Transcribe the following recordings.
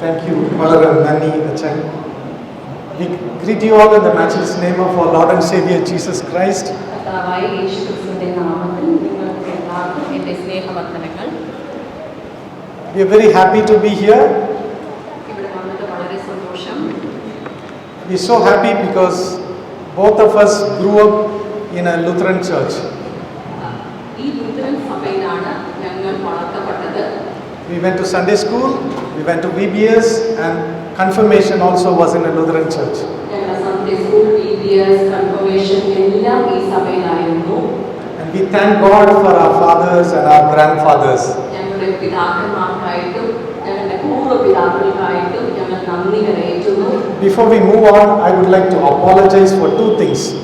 Thank you, Mother Nani Achan. We greet you all in the matchless name of our Lord and Savior Jesus Christ. We are very happy to be here. We are so happy because both of us grew up in a Lutheran church. We went to Sunday school, we went to VBS, and confirmation also was in a Lutheran church. Sunday school, VBS, confirmation, and we thank God for our fathers and our grandfathers. Before we move on, I would like to apologize for two things.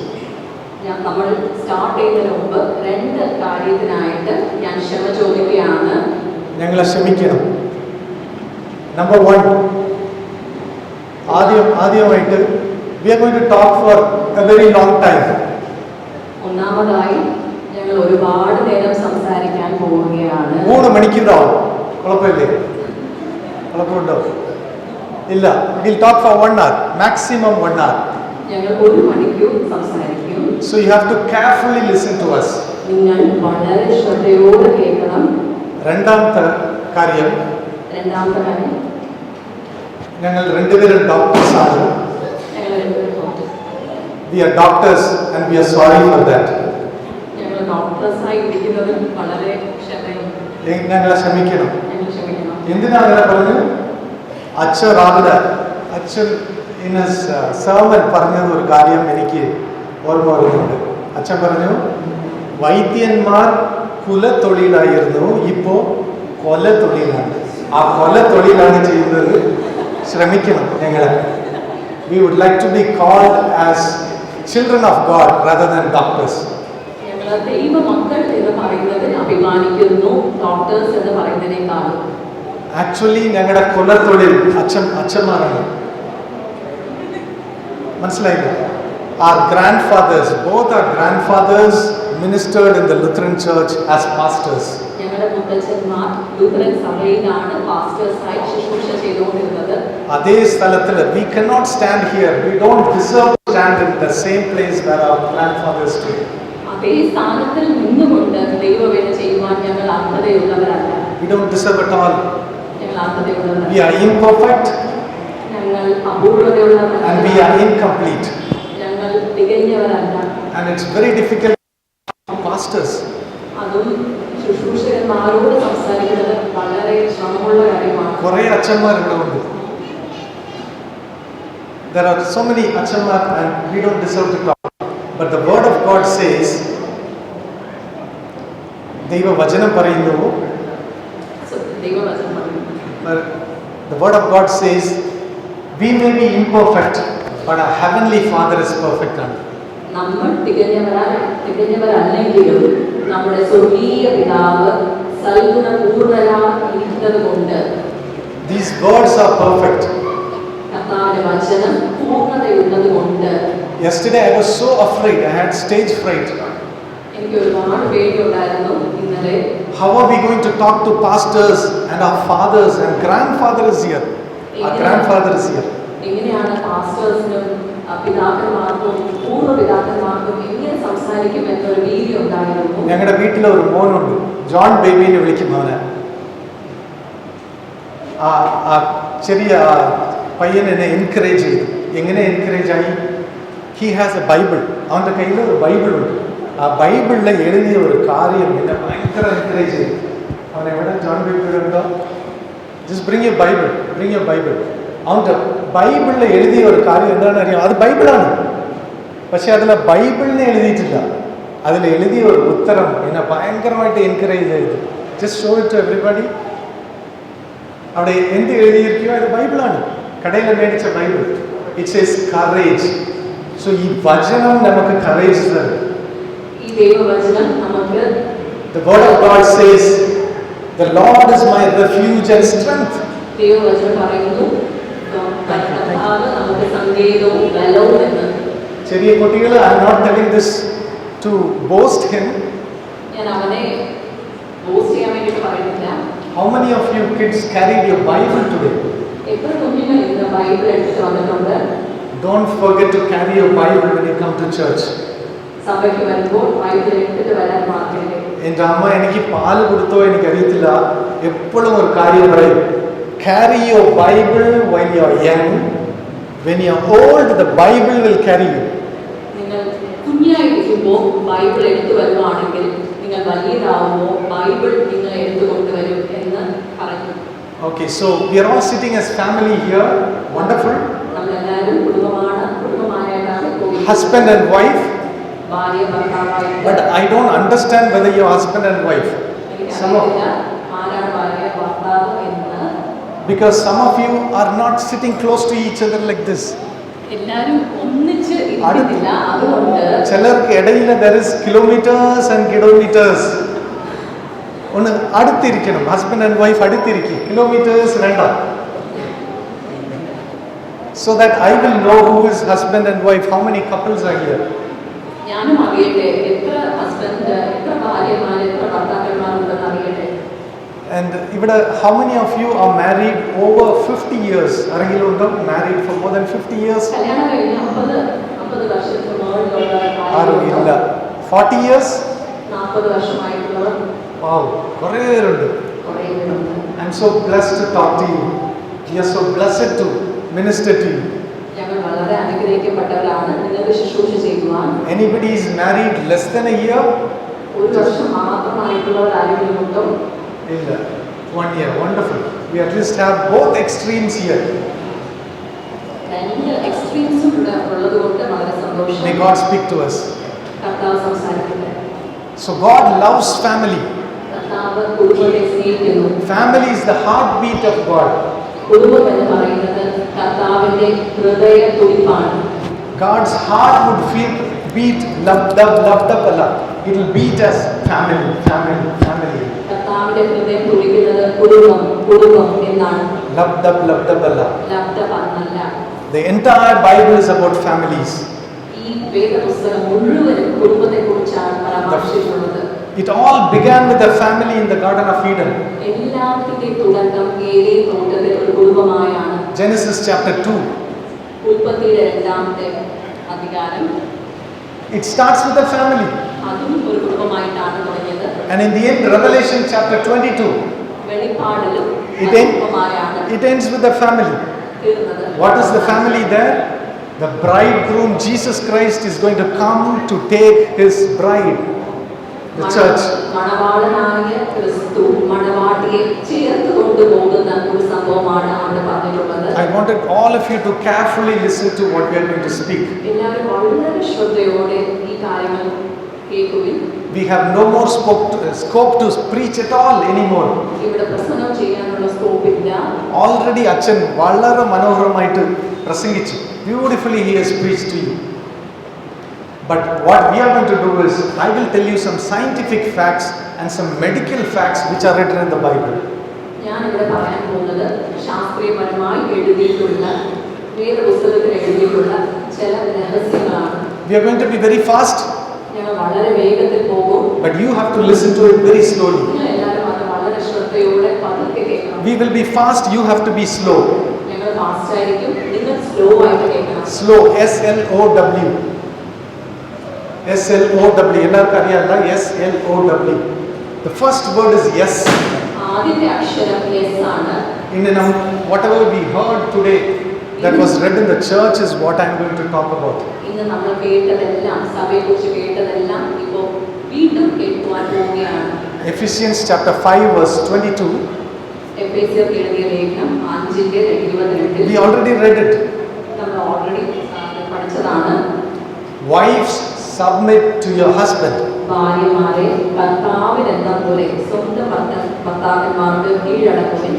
ഞങ്ങളെ ക്ഷമിക്കണം. Number one, ആദ്യമായിട്ട് we are going to talk for a very long time. ഒന്നാമതായി ഞങ്ങൾ ഒരുപാട് നേരം സംസാരിക്കാൻ പോവുകയാണ്. 3 മണിക്കൂറാവും. കുഴപ്പമില്ലേ? കുഴപ്പമുണ്ടോ? ഇല്ല. We'll talk for 1 hour, maximum 1 hour. ഞങ്ങൾ 1 മണിക്കൂർ സംസാരിക്കും. So you have to carefully listen to us. നിങ്ങൾ വളരെ ശ്രദ്ധയോടെ കേൾക്കണം. രണ്ടാമത്തെ കാര്യം ഞങ്ങൾ രണ്ടുപേരും ഡോക്ടേഴ്സ് ആണ്. We are doctors and we are sorry for that. ഞങ്ങളെ ക്ഷമിക്കണം. എന്തിനാ അങ്ങനെ പറഞ്ഞു? അച്ഛൻ രാവിലെ അച്ഛൻ ഇൻ സെർമൺ പറഞ്ഞത് ഒരു കാര്യം എനിക്ക് ഓർമ്മ വരുന്നുണ്ട്. അച്ഛൻ പറഞ്ഞു, വൈദ്യന്മാർ കുലത്തൊഴിലായിരുന്നു, ഇപ്പോൾ കൊലത്തൊഴിലാണ്. ആ കൊലത്തൊഴിലാണ് ചെയ്യുന്നത്. ശ്രമിക്കണം ഞങ്ങളെ. We would like to be called as children of God rather than doctors. Actually ഞങ്ങളുടെ കുലത്തൊഴിൽ അച്ഛന്മാരാണ്. മനസ്സിലായില്ല? Our grandfathers, both our grandfathers ministered in the Lutheran church as pastors. അതേ സ്ഥലത്തിൽ we cannot stand here. We don't deserve to stand in the same place where our grandfathers stood. We don't deserve at all. We are imperfect and we are incomplete. And it's very difficult for pastors. കുറേ അച്ഛന്മാരുണ്ട്. There are so many achamar and we don't deserve to talk. But the word of God says, ദൈവ വചനം പറയുന്നു, the word of God says, we may be imperfect, but our heavenly Father is perfect. നമ്മൾ തികഞ്ഞവരല്ലെങ്കിലും നമ്മുടെ സ്വർഗീയ പിതാവ് സൽഗുണപൂർണ്ണരായിരിക്കുന്നതുകൊണ്ട് these words are perfect. Yesterday I was so afraid. I had stage fright. How are we going to talk to pastors and our fathers and grandfather is here? Our grandfather is here. ഞങ്ങളുടെ വീട്ടിൽ ഒരു മോനുണ്ട്, John ബേബിനെ വിളിക്കും അവനെ. ആ ചെറിയ പയ്യൻ എന്നെ എൻകറേജ് ചെയ്തു. എങ്ങനെ എൻകറേജ് ആയി? He has A Bible. അവൻ്റെ കയ്യിൽ ഒരു ബൈബിളുണ്ട്. ആ ബൈബിളിൽ എഴുതിയ ഒരു കാര്യം എന്നെ ഭയങ്കര എൻകറേജ് ചെയ്തു. അവൻ എവിടെ ജോൺ ബേബിയുടെ ഉണ്ടോ? Just bring you Bible, bring you Bible. അവൻ്റെ ബൈബിളിൽ എഴുതിയ ഒരു കാര്യം എന്താണെന്ന് അറിയാം? അത് ബൈബിളാണ്, പക്ഷെ അതിൽ ബൈബിളിനെ എഴുതിയിട്ടില്ല. അതിൽ എഴുതിയ ഒരു ഉത്തരം എന്നെ ഭയങ്കരമായിട്ട് എൻകറേജ് ചെയ്തു. Just show it to everybody. അവിടെ എന്ത് എഴുതിയിരിക്കുകയോ അത് ബൈബിളാണ്. കടയിൽ മേടിച്ച Bible. It says courage. So ഈ വചനം നമുക്ക് കറേജ് തരും. The word of God says, the Lord is my refuge and strength. ചെറിയ കുട്ടികൾ, I am not telling this to boast him. How many of you kids carried your Bible today? Don't forget to carry your Bible when you come to church. സഭയ്ക്ക് വരുമ്പോൾ Bible എടുത്തിട്ട് വരാൻ മാത്രമേ. എൻ്റെ അമ്മ എനിക്ക് പാല് കൊടുത്തോ എനിക്കറിയത്തില്ല, എപ്പോഴും ഒരു കാര്യം പറയും, carry your Bible when you are young. When you are old, the Bible will carry you. നിങ്ങൾ കുഞ്ഞായിരിക്കുമ്പോൾ ബൈബിൾ എടുത്തു വരുവാണെങ്കിൽ നിങ്ങൾ വലിയതാവുമ്പോൾ ബൈബിൾ നിങ്ങൾ എടുത്തുകൊണ്ടുവരും എന്ന് പറഞ്ഞു. Okay, so we are all sitting as family here. Wonderful. നമ്മളെല്ലാവരും കുടുംബമായിട്ടാണ് പോകുന്നത്. Husband and wife. ഭാര്യ ഭർത്താവായിട്ട്. But I don't understand whether you are husband and wife. എനിക്കറിയില്ല ആരാണ് ഭാര്യ ഭർത്താവ് എന്ന്. Because some of you are not sitting close to each other like this. എല്ലാവരും ഒന്നിച്ച് ഇരിക്കുന്നില്ല. അതുകൊണ്ട് ചിലർക്ക് ഇടയിൽ there is kilometers and kilometers. ഒന്ന് അടുത്തിരിക്കണം, ഹസ്ബൻഡ് ആൻഡ് വൈഫ് അടുത്തിരിക്കും, കിലോമീറ്റേഴ്സ് വേണ്ട. So that I will know who is husband and wife. How many couples are here? ഞാനും അറിയട്ടെ എത്ര ഹസ്ബൻഡ്, എത്ര ഭാര്യമാർ, എത്ര ഭർത്താക്കന്മാരുണ്ടെന്ന് അറിയട്ടെ. And ഇവിടെ how many of you are married over 50 years? ആരെങ്കിലും ഉണ്ടോ married for more than 50 years? കല്യാണം കഴിഞ്ഞ് 50 വർഷത്തിന് മുകളിലുള്ള ആരും ഇല്ല. 40 years? 40 വർഷമായിട്ടുള്ളവർ Wow, കുറേ പേരുണ്ട്. കുറേ പേരുണ്ട്. I'm so blessed to talk to you. We are so blessed to minister to you. ഞങ്ങൾ വളരെ അനുഗ്രഹിക്കപ്പെട്ടവരാണ് നിങ്ങൾക്ക് ശുശ്രൂഷ ചെയ്യുവാൻ. Anybody is married less than a year? ഒരു വർഷം മാത്രമായിട്ടുള്ളവർ ആരെങ്കിലും ഉണ്ടോ? ഇല്ല. 1 year. Wonderful. We at least have both extremes here. രണ്ട് എക്സ്ട്രീംസും ഉള്ളത് കൊണ്ട് വളരെ സന്തോഷം. May God speak to us. കർത്താവ് സംസാരിക്കട്ടെ. So God loves family. കർത്താവ് കുടുംബത്തെ സ്നേഹിക്കുന്നു. Family is the heartbeat of God. കുടുംബം എന്ന് പറയുന്നത് കർത്താവിന്റെ ഹൃദയ തുടിപ്പാണ്. God's heart would beat loved up Allah. It will beat as family. കർത്താവിന്റെ ഹൃദയം തുടിക്കുന്നത് കുടുംബം എന്നാണ്. Loved up Allah. എന്നല്ല. The entire Bible is about families. ഈ വേദപുസ്തകം മുഴുവനും കുടുംബത്തെ കുറിച്ചാണ് പരാമർശിച്ചിട്ടുള്ളത്. It all began with a family in the Garden of Eden. എല്ലാത്തിന്റെയും തുടക്കം ഏദൻ തോട്ടത്തിൽ ഒരു കുടുംബമായാണ്. Genesis chapter 2. ഉൽപ്പത്തിയുടെ 2-ാമത്തെ അധ്യായം. It starts with a family. അതും ഒരു കുടുംബമായിട്ടാണ് തുടങ്ങിയത്. And in the end, Revelation chapter 22. വെളിപ്പാടിലും കുടുംബമായാണ്. It ends with a family. തീർന്നത്. What is the family there? The bridegroom Jesus Christ is going to come to take his bride, the church. മണവാളനായ ക്രിസ്തു മണവാട്ടിയെ ചേർത്ത് കൊണ്ടുപോകുന്ന ഒരു സംഭവമാണ് അവിടെ പറഞ്ഞിട്ടുള്ളത്. I wanted all of you to carefully listen to what we are going to speak. എല്ലാവരും വളരെ ശ്രദ്ധയോടെ ഈ കാര്യങ്ങൾ കേൾക്കുവിൻ. We have no more scope to preach at all anymore. ഇവിടെ പ്രസംഗം ചെയ്യാനുള്ള സ്കോപ്പ് ഇല്ല. Already അച്ഛൻ വളരെ മനോഹരമായിട്ട് പ്രസംഗിച്ചു. Beautifully he has preached to you. But what we are going to do is, I will tell you some scientific facts and some medical facts which are written in the Bible. ഞാൻ ഇവിടെ പറയാൻ പോകുന്നത് ശാസ്ത്രീയപരമായി എഴുതിയിട്ടുള്ള വേദപുസ്തകത്തിൽ എഴുതിയിട്ടുള്ള ചില രഹസ്യങ്ങളാണ്. We are going to be very fast. ഞങ്ങൾ വളരെ വേഗത്തിൽ പോകും. But you have to listen to it very slowly. നിങ്ങൾ എല്ലാവരും അത് വളരെ ശ്രദ്ധയോടെ പതുക്കെ കേൾക്കണം. We will be fast, you have to be slow. ഞങ്ങൾ ഫാസ്റ്റ് ആയിരിക്കും, നിങ്ങൾ സ്ലോ ആയിട്ട് കേൾക്കണം. Slow, S-L-O-W. S-L-O-W. എല്ലാവർക്കും അറിയാമല്ല, S-L-O-W. The first word is yes. ആദ്യത്തെ അക്ഷരം yes ആണ്. In whatever we heard today that was read in the church is what I am going to talk about. ഇന്ന് നമ്മൾ കേട്ടതെല്ലാം, സഭയെക്കുറിച്ച് കേട്ടതെല്ലാം ഇപ്പോൾ വീണ്ടും കേൾക്കുവാൻ പോവുകയാണ്. Ephesians chapter 5 verse 22. എഫേസ്യർക്ക് എഴുതിയ ലേഖനം 5:22. We already read it. നമ്മൾ ഓൾറെഡി പഠിച്ചതാണ്. Wives, submit to your husband. ഭാര്യമാരെ കർത്താവിനെന്ന പോലെ സ്വന്തം ഭർത്താക്കന്മാർക്ക് കീഴടക്കുവിൻ.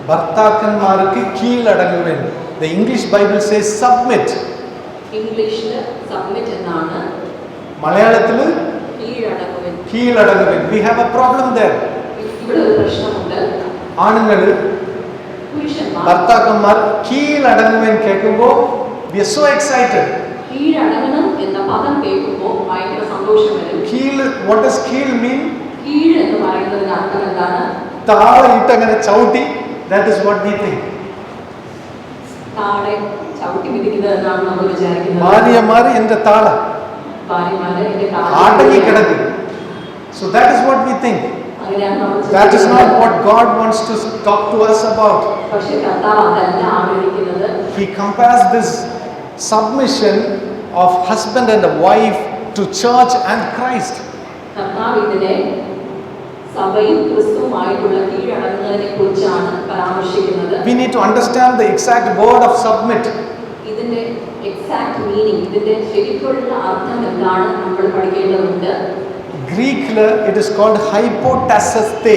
ഭർത്താക്കന്മാർക്ക് കീഴടങ്ങുവിൻ. The English Bible says submit. ഇംഗ്ലീഷിൽ സബ്മിറ്റ് എന്നാണ്. മലയാളത്തിൽ കീഴടങ്ങുവിൻ. We have a problem there. ഇവിടെ ഒരു പ്രശ്നമുണ്ട്. ആണുങ്ങൾ ഭർത്താക്കന്മാർ കീഴടങ്ങുവിൻ കേൾക്കുമ്പോൾ we are so excited. കീഴടങ്ങണം എന്ന പദം കേൾക്കുമ്പോൾ ഭയങ്കര സന്തോഷം വരും. What does keel mean? കീഴ് എന്ന് പറയുന്നതിന്റെ അർത്ഥം എന്താണ്? താഴെ ഇട്ട് അങ്ങനെ ചവിട്ടി. That is what we think. താഴെ ചവിട്ടി വിധിക്കുന്നതെന്നാണ് നമ്മൾ വിചാരിക്കുന്നത്. ഭാര്യമാര് എന്റെ താള ഭാര്യമാരെ എന്റെ അടങ്ങി കിടക്കും. So that is what we think. That is not what God wants to talk to us about. പക്ഷേ കർത്താവ് അതല്ല ആഗ്രഹിക്കുന്നത്. He compares this submission of husband and a wife to church and Christ. കർത്താവ് ഇതിനെ സഭയും ക്രിസ്തുവുമായിട്ടുള്ള കീഴടങ്ങുന്നതിനെ കുറിച്ചാണ് പരാമർശിക്കുന്നത്. We need to understand the exact word of submit. ഇതിന്റെ എക്സാക്ട് മീനിങ്, ഇതിന്റെ ശരിക്കുള്ള അർത്ഥം എന്താണ് നമ്മൾ പഠിക്കേണ്ടതുണ്ട്. ഗ്രീക്കില് it is called hypotaseste.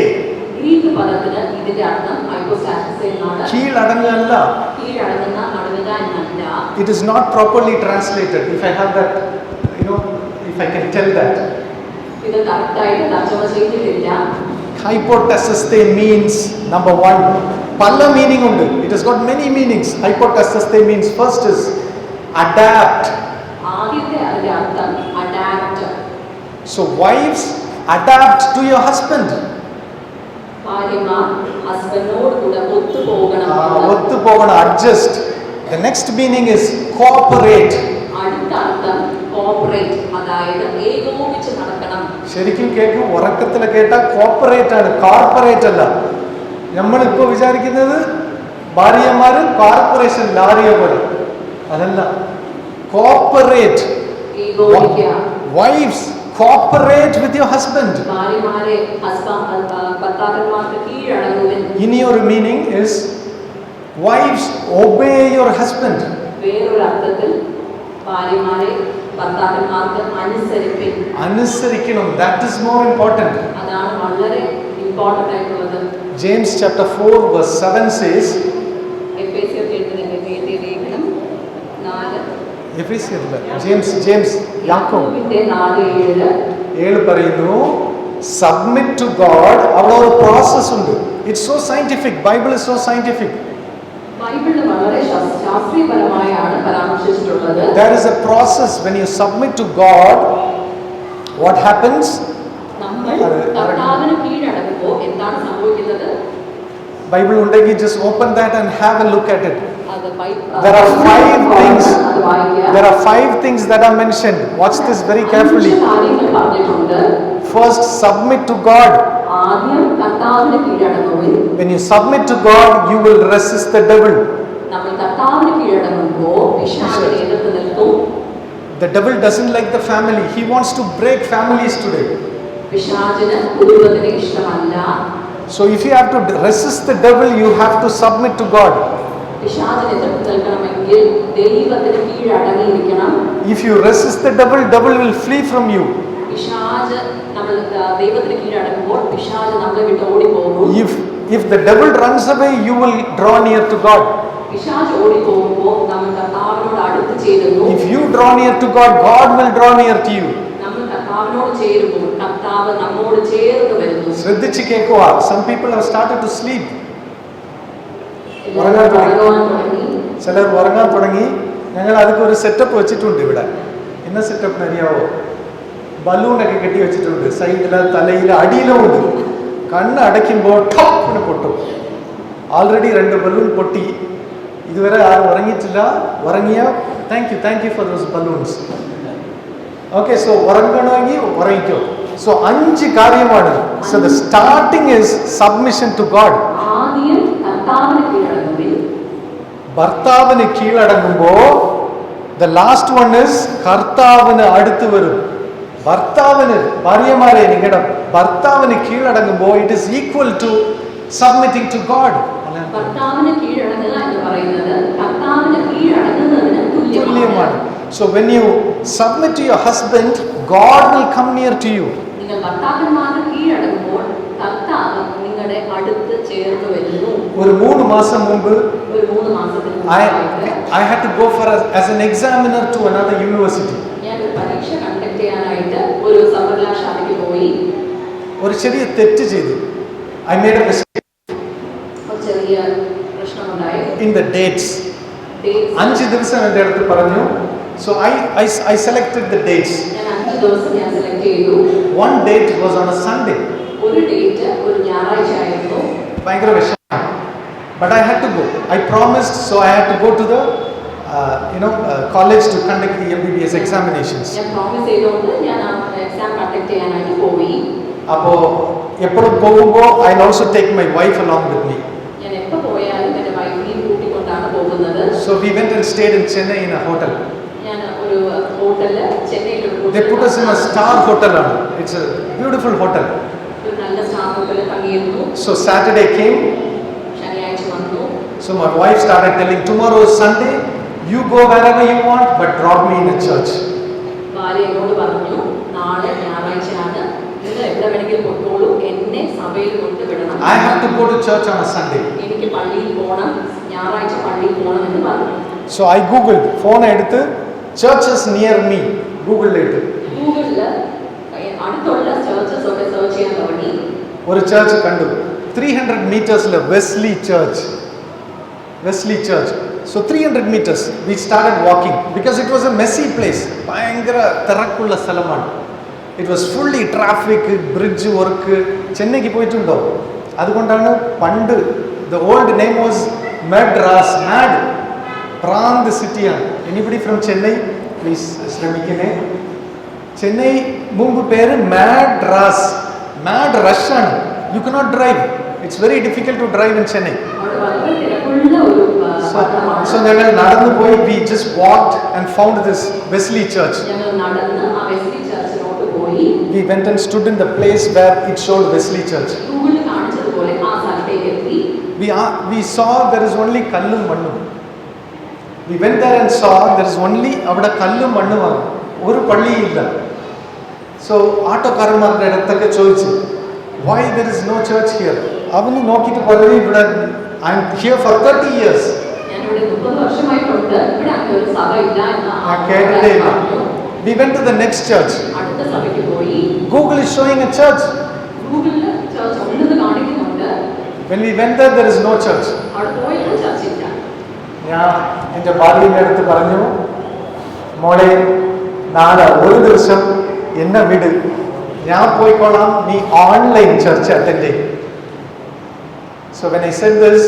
Greek പദത്തിന് ഇതിന്റെ അർത്ഥം ഹൈപ്പോസ്റ്റാസിസ് എന്നാണ്. കീഴടങ്ങല്ല. കീഴടങ്ങുന്ന അടങ്ങുക എന്നല്ല. It is not properly translated. If I have that, if I can tell that. ഇത് കറക്റ്റായിട്ട് തർജ്ജമ ചെയ്തിട്ടില്ല. Hypotaseste means number one. പല മീനിങ് ഉണ്ട്. It has got many meanings. Hypotaseste means first is adapt. ആദ്യത്തെ അതിന്റെ അർത്ഥം adapt. So wives, adapt to your husband. ഭാര്യമാർ ഹസ്ബൻഡിനോട് കൂടെ ഒത്തുപോകണം. ഒത്തുപോകണം, adjust. The next meaning is cooperate. അടുത്ത അർത്ഥം കോപ്പറേറ്റ്, അതായത് ഏകോപിച്ച് നടക്കണം. ശരിക്കും കേൾക്കും, ഉറക്കത്തിൽ കേട്ടാൽ കോപ്പറേറ്റ് ആണ്, കോർപ്പറേറ്റ് അല്ല. നമ്മളിപ്പോ വിചാരിക്കുന്നത് ഭാര്യമാര് കോർപ്പറേഷൻ ലാരിയ പോലെ, അതല്ല. Cooperate. Wives, cooperate with your husband. ഭാര്യമാരെ ഭർത്താക്കന്മാർക്ക് കീഴടങ്ങുവിൻ. ഇനി ഒരു meaning is wives, obey your husband. വേറൊരു അർത്ഥത്തിൽ ഭാര്യമാരെ ഭർത്താക്കന്മാർക്ക് അനുസരിപ്പിൻ. അനുസരിക്കണം. That is more important. അതാണ് വളരെ ഇമ്പോർട്ടന്റ് ആയിട്ടുള്ളത്. James chapter 4 verse 7 says, James യാക്കോബ് 7 പറയുന്നു, submit to God. അവിടെ ഒരു പ്രോസസ് ഉണ്ട്. It's so scientific. Bible is so scientific. ബൈബിളിൽ വളരെ ശാസ്ത്രീയപരമായാണ് പരാമർശിച്ചിട്ടുള്ളത്. There is a process when you submit to God. What happens? നമ്മൾ കർത്താവിന് കീഴടങ്ങുമ്പോൾ എന്താണ് സംഭവിക്കുന്നത്? ബൈബിൾ ഉണ്ടെങ്കിൽ just open that and have a look at it. There are five things that are mentioned. Watch this very carefully. First, submit to God. When you submit to God, you will resist the devil. The devil doesn't like the family. He wants to break families today. So if you have to resist the devil, you have to submit to God. If you resist the devil, devil will flee from you. If the devil runs away, you will draw near to God. If you draw near to God, God will draw near to you. ശ്രദ്ധിച്ച് കേൾക്കുക. Some people have started to sleep. ചിലർ ഉറങ്ങാൻ തുടങ്ങി. ഞങ്ങൾ അതൊക്കെ ഒരു setup വെച്ചിട്ടുണ്ട് ഇവിടെ. ഇന്ന സെറ്റപ്പ് അറിയാവോ? ബലൂണൊക്കെ കെട്ടി വെച്ചിട്ടുണ്ട്. സൈഡില്, തലയിൽ, അടിയിലും ഉണ്ട്. കണ്ണ് അടയ്ക്കുമ്പോൾ ടോപ്പിന് പൊട്ടും. ആൾറെഡി 2 ബലൂൺ പൊട്ടി. ഇതുവരെ ആരും ഉറങ്ങിയിട്ടില്ല. ഉറങ്ങിയ thank you for those balloons. Okay, so ഉറങ്ങണമെങ്കിൽ ഉറങ്ങിക്കോ. സോ 5 കാര്യമാണ്. So the starting is submission to God. ഭർത്താവിന് കീഴടങ്ങുമ്പോ ദ ലാസ്റ്റ് വൺ ഈസ് കർത്താവിന് അടുത്ത് വരും. ഭർത്താവിന്, ഭാര്യമാരെ നിങ്ങളുടെ ഭർത്താവിന് കീഴടങ്ങുമ്പോ it is equal to submitting to God. തുല്യമാണ്. So when you submit to your husband, God will come near to you. ഒരു 3 മാസം മുമ്പ് I had to go for as an examiner to another university. ഒരു ചെറിയ തെറ്റ് ചെയ്തു. I made a mistake in the dates. 5 ദിവസം എൻ്റെ അടുത്ത് പറഞ്ഞു. So I selected the dates. One date was on a Sunday. ഭയങ്കര വിഷമം. But I had to go. I promised, so I had to go to the college to conduct the MBBS examinations. ഞാൻ promise ചെയ്തുകൊണ്ട് ഞാൻ ആ exam conduct ചെയ്യാനായിട്ട് പോയി. അപ്പോൾ എപ്പോഴും പോകുമ്പോൾ I also take my wife along with me. ഞാൻ എപ്പോൾ പോയാലും എൻ്റെ വൈഫിനെയും കൂട്ടിക്കൊണ്ടാണ് പോകുന്നത്. So we went and stayed in Chennai in a hotel. ഞാൻ ഒരു ഹോട്ടലിൽ ചെന്നൈയിൽ They put us in a star hotel. It's a beautiful hotel. ഒരു നല്ല സ്റ്റാർ ഹോട്ടലിൽ തങ്ങിയിരുന്നു. So Saturday came. ശനിയാഴ്ച വന്നു. So my wife started telling, tomorrow is Sunday, you go wherever you want, but drop me in a church. ഭാര്യ എന്നോട് പറഞ്ഞു, നാളെ ഞായറാഴ്ചയാണ്, നിങ്ങൾ എവിടെ വേണമെങ്കിലും പോയിക്കോളൂ, എന്നെ സഭയിൽ കൊണ്ടുവിടണം. I have to go to church on a Sunday. എനിക്ക് പള്ളിയിൽ പോകണം, ഞായറാഴ്ച പള്ളിയിൽ പോകണം എന്ന് പറഞ്ഞു. So I googled, phone എടുത്ത് churches near me, Google എടുത്ത്. ഗൂഗിളിൽ അടുത്തുള്ള ചർച്ചസ് ഒക്കെ സെർച്ച് ചെയ്യാൻ തുടങ്ങി. ഒരു ചർച്ച് കണ്ടു, 300 meters Wesley church. So 300 meters we started walking because it was a messy place. ഭയങ്കര തിരക്കുള്ള സ്ഥലമാണ്. It was fully traffic, bridge work. ചെന്നൈക്ക് പോയിട്ടുണ്ടോ? അതുകൊണ്ടാണ് പണ്ട് the old name was Madras, mad, പ്രാന്ത് സിറ്റിയാണ്. Anybody from Chennai? Please ശ്രമിക്കണേ. Chennai മുമ്പ് പേര് മാഡ്രാസ്, മാഡ് റഷ് ആണ്. You cannot drive. It's very difficult to drive in Chennai. So ഞങ്ങൾ നടന്നു പോയി, we just walked and found this Wesley church. ഞങ്ങൾ നടന്ന് ആ വെസ്ലി ചർച്ചിലോട്ട് പോയി. We went and stood in the place where it showed Wesley church. ഗൂഗിളിൽ കാണിച്ചതുപോലെ ആ സ്ഥലത്തേക്ക് എത്തി. We saw there is only കല്ലും മണ്ണും. We went there and saw there is only അവിടെ കല്ലും മണ്ണുമാണ്, ഒരു പള്ളിയില്ല. So ആട്ടോക്കാരന്മാരുടെ അടുത്തൊക്കെ ചോദിച്ചു, why there is no church here? അവന് നോക്കിയിട്ട് പറഞ്ഞു, ഇവിടെ I am here for 30 years. ഞാൻ ഇവിടെ 30 വർഷമായിട്ടുണ്ട്, ഇവിടെ അങ്ങനെ ഒരു സഭ ഇല്ല എന്ന് ഞാൻ കേട്ടിട്ടില്ല. We went to the next church. അടുത്ത സഭയ്ക്ക് പോയി. Google is showing a church. ഗൂഗിളിൽ ചർച്ച് ഉണ്ടെന്ന് കാണിക്കുന്നുണ്ട്. When we went there is no church. അവിടെ പോയിട്ട് ചർച്ച് ഇല്ല. ഞാൻ എൻ്റെ ഭാര്യയുടെ അടുത്ത് പറഞ്ഞു, മോളെ നാളെ ഒരു ദിവസം എന്നെ വിട്, ഞാൻ പോയിക്കോളാം, നീ ഓൺലൈൻ ചർച്ച് അറ്റൻഡ് ചെയ്യും. So when I said this,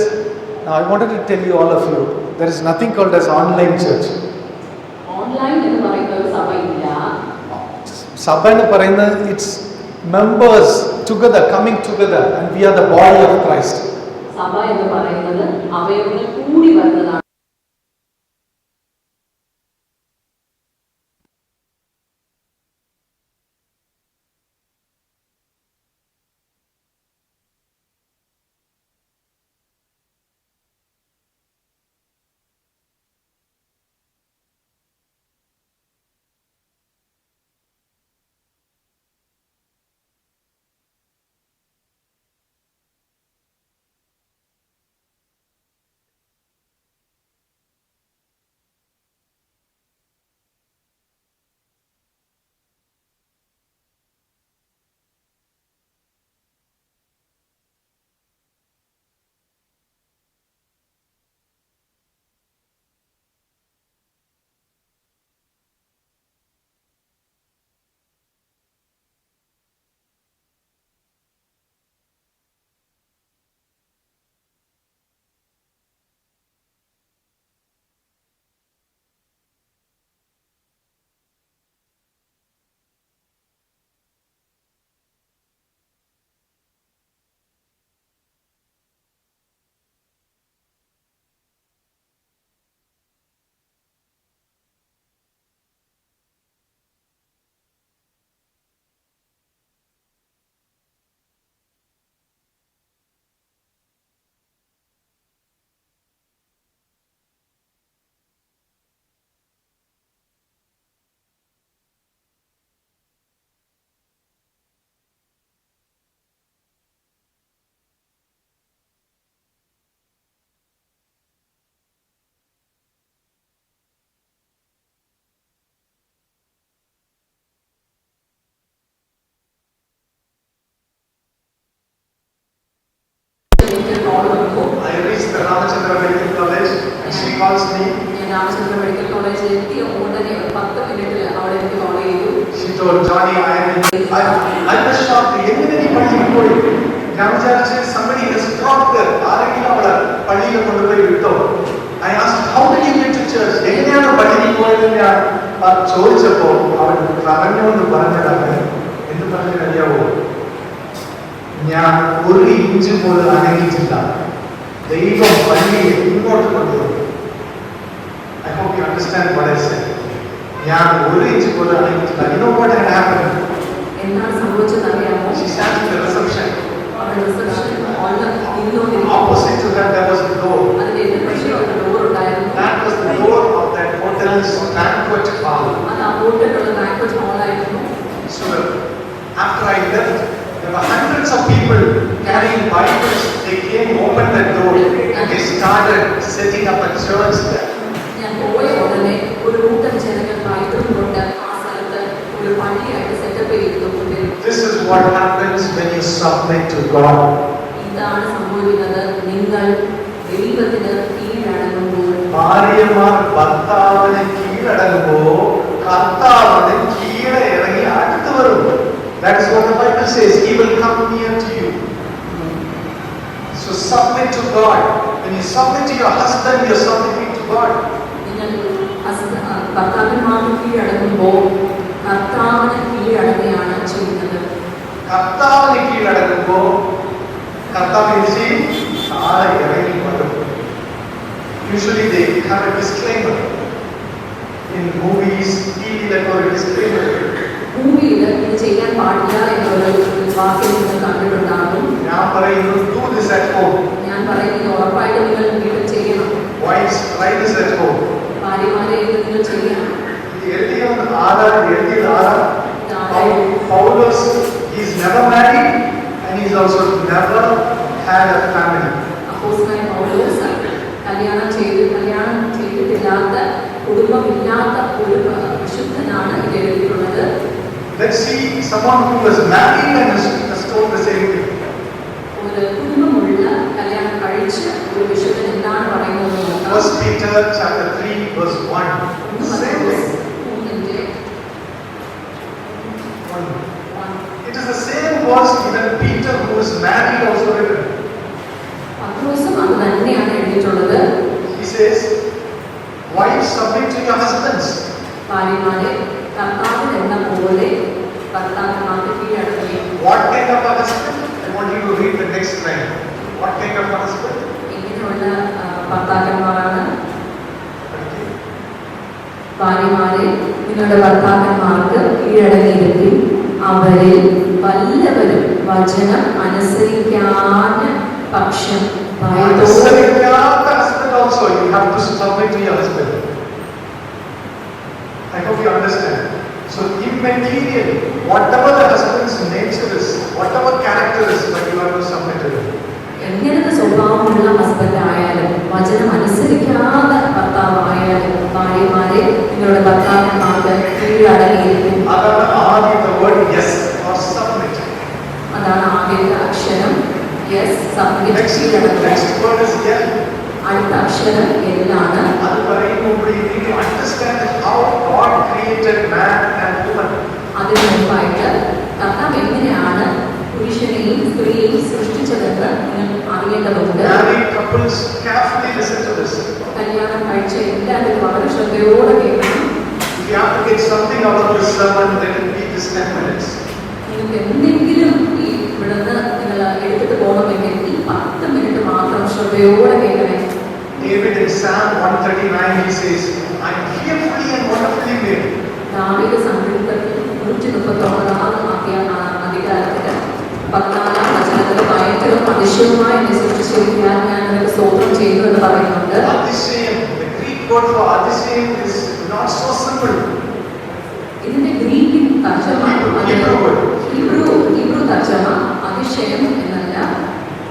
now I wanted to tell you, all of you, there is nothing called as online church. Online എന്ന് പറയുന്ന ഒരു സഭ ഇല്ല. സഭ എന്ന് പറയുന്നത് it's members together, coming together, and we are the body of Christ. സഭ എന്ന് പറയുന്നത് അവയവങ്ങൾ കൂടി വരുന്നതാണ്. calls me. രാമചന്ദ്ര മെഡിക്കൽ കോളേജിൽ എത്തിയ ഉടനെ 10 മിനിറ്റിൽ അവിടെ എനിക്ക് കോൾ ചെയ്തു. She told Johnny, I was shocked. എങ്ങനെ നീ പള്ളിയിൽ പോയി? ഞാൻ വിചാരിച്ചു somebody has dropped her. ആരെങ്കിലും അവളെ പള്ളിയിൽ കൊണ്ടുപോയി വിട്ടോ. I asked, how did you get to church? ഞാൻ ചോദിച്ചപ്പോൾ അവൻ കരഞ്ഞുകൊണ്ട് പറഞ്ഞതാണ്, എന്ത് പറഞ്ഞു കഴിയാവോ, ഞാൻ ഒരു ഇഞ്ച് പോലും അനങ്ങിയിട്ടില്ല, ദൈവം പള്ളിയെ ഇങ്ങോട്ട് കൊണ്ടുവന്നു. I hope you understand what I said. ഞാൻ ഒരു ഇഞ്ച് പോലും അനങ്ങിയിട്ടില്ല. You know what had happened? എന്താണ് സംഭവിച്ചതറിയാമോ? She sat in the reception. Opposite to that there was a door. അതിന്റെ എതിർവശത്ത് ഒരു ഡോർ ഉണ്ടായിരുന്നു. That was the door of that hotel's banquet hall. അത് ആ ഹോട്ടലിലുള്ള ബാങ്ക്വറ്റ് ഹാൾ ആയിരുന്നു. So after I left, there were hundreds of people carrying Bibles. They came, opened that door, and they started setting up a church there. ഞാൻ പോയ ഉടനെ ഒരു കൂട്ടം ജനങ്ങൾ ബൈബിളും കൊണ്ട് ആ സ്ഥലത്ത് ഒരു പള്ളിയായിട്ട് സെറ്റപ്പ് ചെയ്തു. This is what happens when you submit to God. ഇതാണ് സംഭവിക്കുന്നത് നിങ്ങൾ ദൈവത്തിന് കീഴടങ്ങുമ്പോൾ. ഭാര്യമാർ ഭർത്താവിന് കീഴടങ്ങുമ്പോൾ കർത്താവിന് കീഴെ ഇറങ്ങി അടുത്ത് വരും. That is what the Bible says. He will come near to you. So submit to God. When you submit to your husband, you are submitting to God. നിങ്ങൾ ഭർത്താക്കന്മാർക്ക് കീഴടങ്ങുമ്പോൾ കർത്താവിന് കീഴടങ്ങുകയാണ് ചെയ്യുന്നത്. കർത്താവിന് കീഴടങ്ങുമ്പോൾ കർത്താവ് എന്ത് ചെയ്യും? താഴെ ഇറങ്ങി വരും. Usually they have a disclaimer in movies, TV, like a disclaimer. ഭൂമിയിൽ ഇത് ചെയ്യാൻ പാടില്ല എന്നൊരു വാക്യം നിങ്ങൾ കണ്ടിട്ടുണ്ടാകും. ഞാൻ പറയുന്നു, do this at home. ഞാൻ പറയുന്നത് ഉറപ്പായിട്ട് നിങ്ങൾ വീട്ടിൽ ചെയ്യണം. Wives, try this at home. ഭാര്യമാരെ ഇത് നിങ്ങൾ ചെയ്യണം. എഴുതിയത് ആരാ? Paulus, he is never married and he is also never had a family. അപ്പോസ്തലനായ പൗലോസ് കല്യാണം ചെയ്തിട്ടില്ലാത്ത കുടുംബമില്ലാത്ത ഒരു വിശുദ്ധനാണ് ഇത് എഴുതിയിട്ടുള്ളത്. Let's see someone who was married and has told the same thing. ഒരു കുടുംബമുള്ള കല്യാണം കഴിച്ച ഒരു വിശുദ്ധൻ എന്താണ് പറയുന്നത്? 1 Peter chapter 3 verse 1. Same thing. It is the same verse even Peter who was married also written. പത്രോസും അത് തന്നെയാണ് എഴുതിയിട്ടുള്ളത്. He says, wives, submit to your husbands. ഭാര്യമാരെ കർത്താവിന് എന്ന പോലെ ഭർത്താക്കന്മാർക്ക് കീഴടങ്ങി. What kind of a husband? I want you to read the next line. What kind of a husband? ഇങ്ങനെയുള്ള ഭർത്താക്കന്മാരാണ്. ഭാര്യമാരെ നിങ്ങളുടെ ഭർത്താക്കന്മാർക്ക് കീഴടങ്ങിയിരുത്തി അവരിൽ വല്ലവരും വചനം അനുസരിക്കാൻ പക്ഷം അനുസരിക്കാത്ത husband also you have to submit to your husband. I hope you understand. So immaterial, whatever the husband's nature is, whatever character is, but you have to submit to him. എങ്ങനത്തെ സ്വഭാവമുള്ള ഹസ്ബൻഡ് ആയാലും വചനം അനുസരിക്കാത്ത ഭർത്താവായാലും ഭാര്യമാരെ നിങ്ങളുടെ ഭർത്താക്കന്മാർക്ക് കീഴടങ്ങിയിരിക്കും. അതാണ് ആദ്യത്തെ word yes or submit. അതാണ് ആദ്യത്തെ അക്ഷരം yes, submit. Next word is yes. അടുത്ത അക്ഷരം എല്ലാണ്. അത് പറയുമ്പോൾ you need to understand how God created man and woman. അതിനു മുമ്പായിട്ട് കർത്താവ് എങ്ങനെയാണ് പുരുഷനെയും സ്ത്രീയെയും സൃഷ്ടിച്ചതെന്ന് നിങ്ങൾ അറിയേണ്ടതുണ്ട്. Married couples carefully listen to this. കല്യാണം കഴിച്ച എല്ലാവരും വളരെ ശ്രദ്ധയോടെ കേൾക്കണം. If you have to get something out of this sermon, let it be this 10 minutes. നിങ്ങൾക്ക് എന്തെങ്കിലും ഈ ഇവിടുന്ന് നിങ്ങൾ എടുത്തിട്ട് പോകണമെങ്കിൽ ഈ 10 മിനിറ്റ് മാത്രം ശ്രദ്ധയോടെ കേൾക്കണേ. David in Psalm 139 he says, I am fearfully and wonderfully made. ദാവീദ് സങ്കീർത്തനത്തിൽ 139 അധികാരത്തിൽ 14 വചനത്തിൽ ഭയങ്കരം അതിശയമായി എന്നെ സൃഷ്ടിച്ചിരിക്കാൻ ഞാൻ നിനക്ക് സ്തോത്രം ചെയ്യുന്നു എന്ന് പറയുന്നുണ്ട്. Adishayam, the Greek word for Adishayam is not so simple. ഇതിന്റെ ഗ്രീക്ക് തർജ്ജമ ഹീബ്രു തർജ്ജമ അതിശയം എന്നല്ല.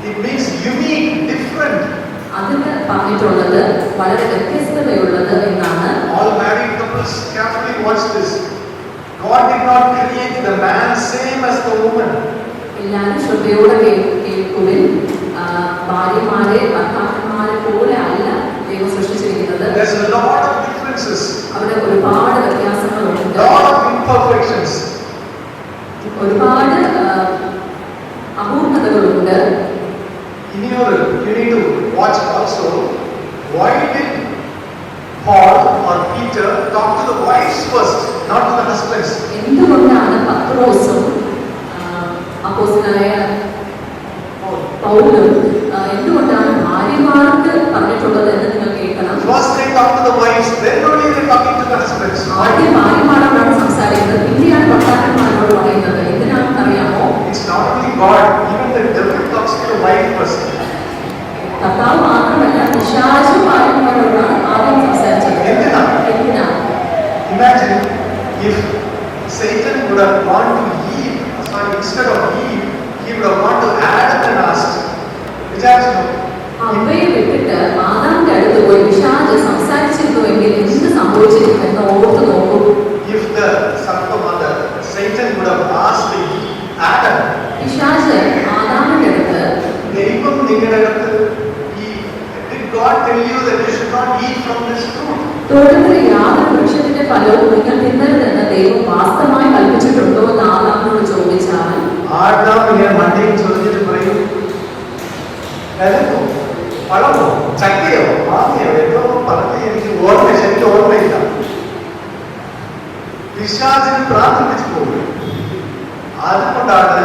It means unique, different. അതിന് പറഞ്ഞിട്ടുള്ളത് വളരെ വ്യത്യസ്തതയുള്ളത് എന്നാണ്. All married couples carefully watch this. God did not create the man same as the woman. എല്ലാവരും ശ്രദ്ധയോടെ കേൾക്കുവിൻ. ഭാര്യമാരെ ഭർത്താക്കന്മാരെ പോലെ അല്ല ദൈവം സൃഷ്ടിച്ചിരിക്കുന്നത്. There's a lot of differences. അവിടെ ഒരുപാട് വ്യത്യാസങ്ങളുണ്ട്. Lot of imperfections. ഒരുപാട് അപൂർണതകളുണ്ട്. You need to watch also. Why did Paul or Peter talk to the wives first, not to the husbands. എന്തുകൊണ്ടാണ് പത്രോസും അപ്പോസ്തലനായ പൗലും എന്തുകൊണ്ടാണ് ഭാര്യമാർക്ക് പറഞ്ഞിട്ടുള്ളത് എന്ന് നിങ്ങൾ കേൾക്കണം. First they talk to the wives, then only they talking to the husbands. ആദ്യം ഭാര്യമാരോടാണ് സംസാരിക്കുന്നത്, പിന്നെയാണ് ഭർത്താക്കന്മാരോട് പറയുന്നത്. എന്തിനാണെന്ന് അറിയാമോ? It's not only God, even the devil talks to the wife first. കർത്താവ് മാത്രമല്ല, പിശാചും ഭാര്യമാരോടാണ് ആദ്യം സംസാരിച്ചത്. എന്തിനാ? Imagine if Satan would have gone to Eve, sorry, instead of Eve, he would have gone to Adam and asked. അവയെ വിട്ടിട്ട് ആദാമിന്റെ അടുത്ത് പോയി പിശാച് സംസാരിച്ചിരുന്നുവെങ്കിൽ എന്ത് സംഭവിച്ചിരുന്നു എന്ന് ഓർത്ത് നോക്കൂ. If the Sarpamada, Satan would have asked Adam, പിശാച് ആദാമിന്റെ അടുത്ത്, ദൈവം നിങ്ങളുടെ അടുത്ത് did God tell you that you should not eat from this fruit? തോട്ടത്തിലെ യാതൊരു വൃക്ഷത്തിന്റെ ഫലവും നിങ്ങൾ തിന്നരുതെന്ന് ദൈവം വാസ്തവമായി കൽപ്പിച്ചിട്ടുണ്ടോ എന്ന് ആദാമിനോട് ചോദിച്ചാൽ ആദാം ഇങ്ങനെ മണ്ടയിൽ ചൊല്ലിട്ട് പറയും, പഴമോ ചക്കയോ മാങ്ങയോ എന്തോ പറഞ്ഞ് എനിക്ക് ശരിക്കും ഓർമ്മയില്ല. പിശാചിന് പ്രാർത്ഥിച്ചു പോകും. അതുകൊണ്ടാണ്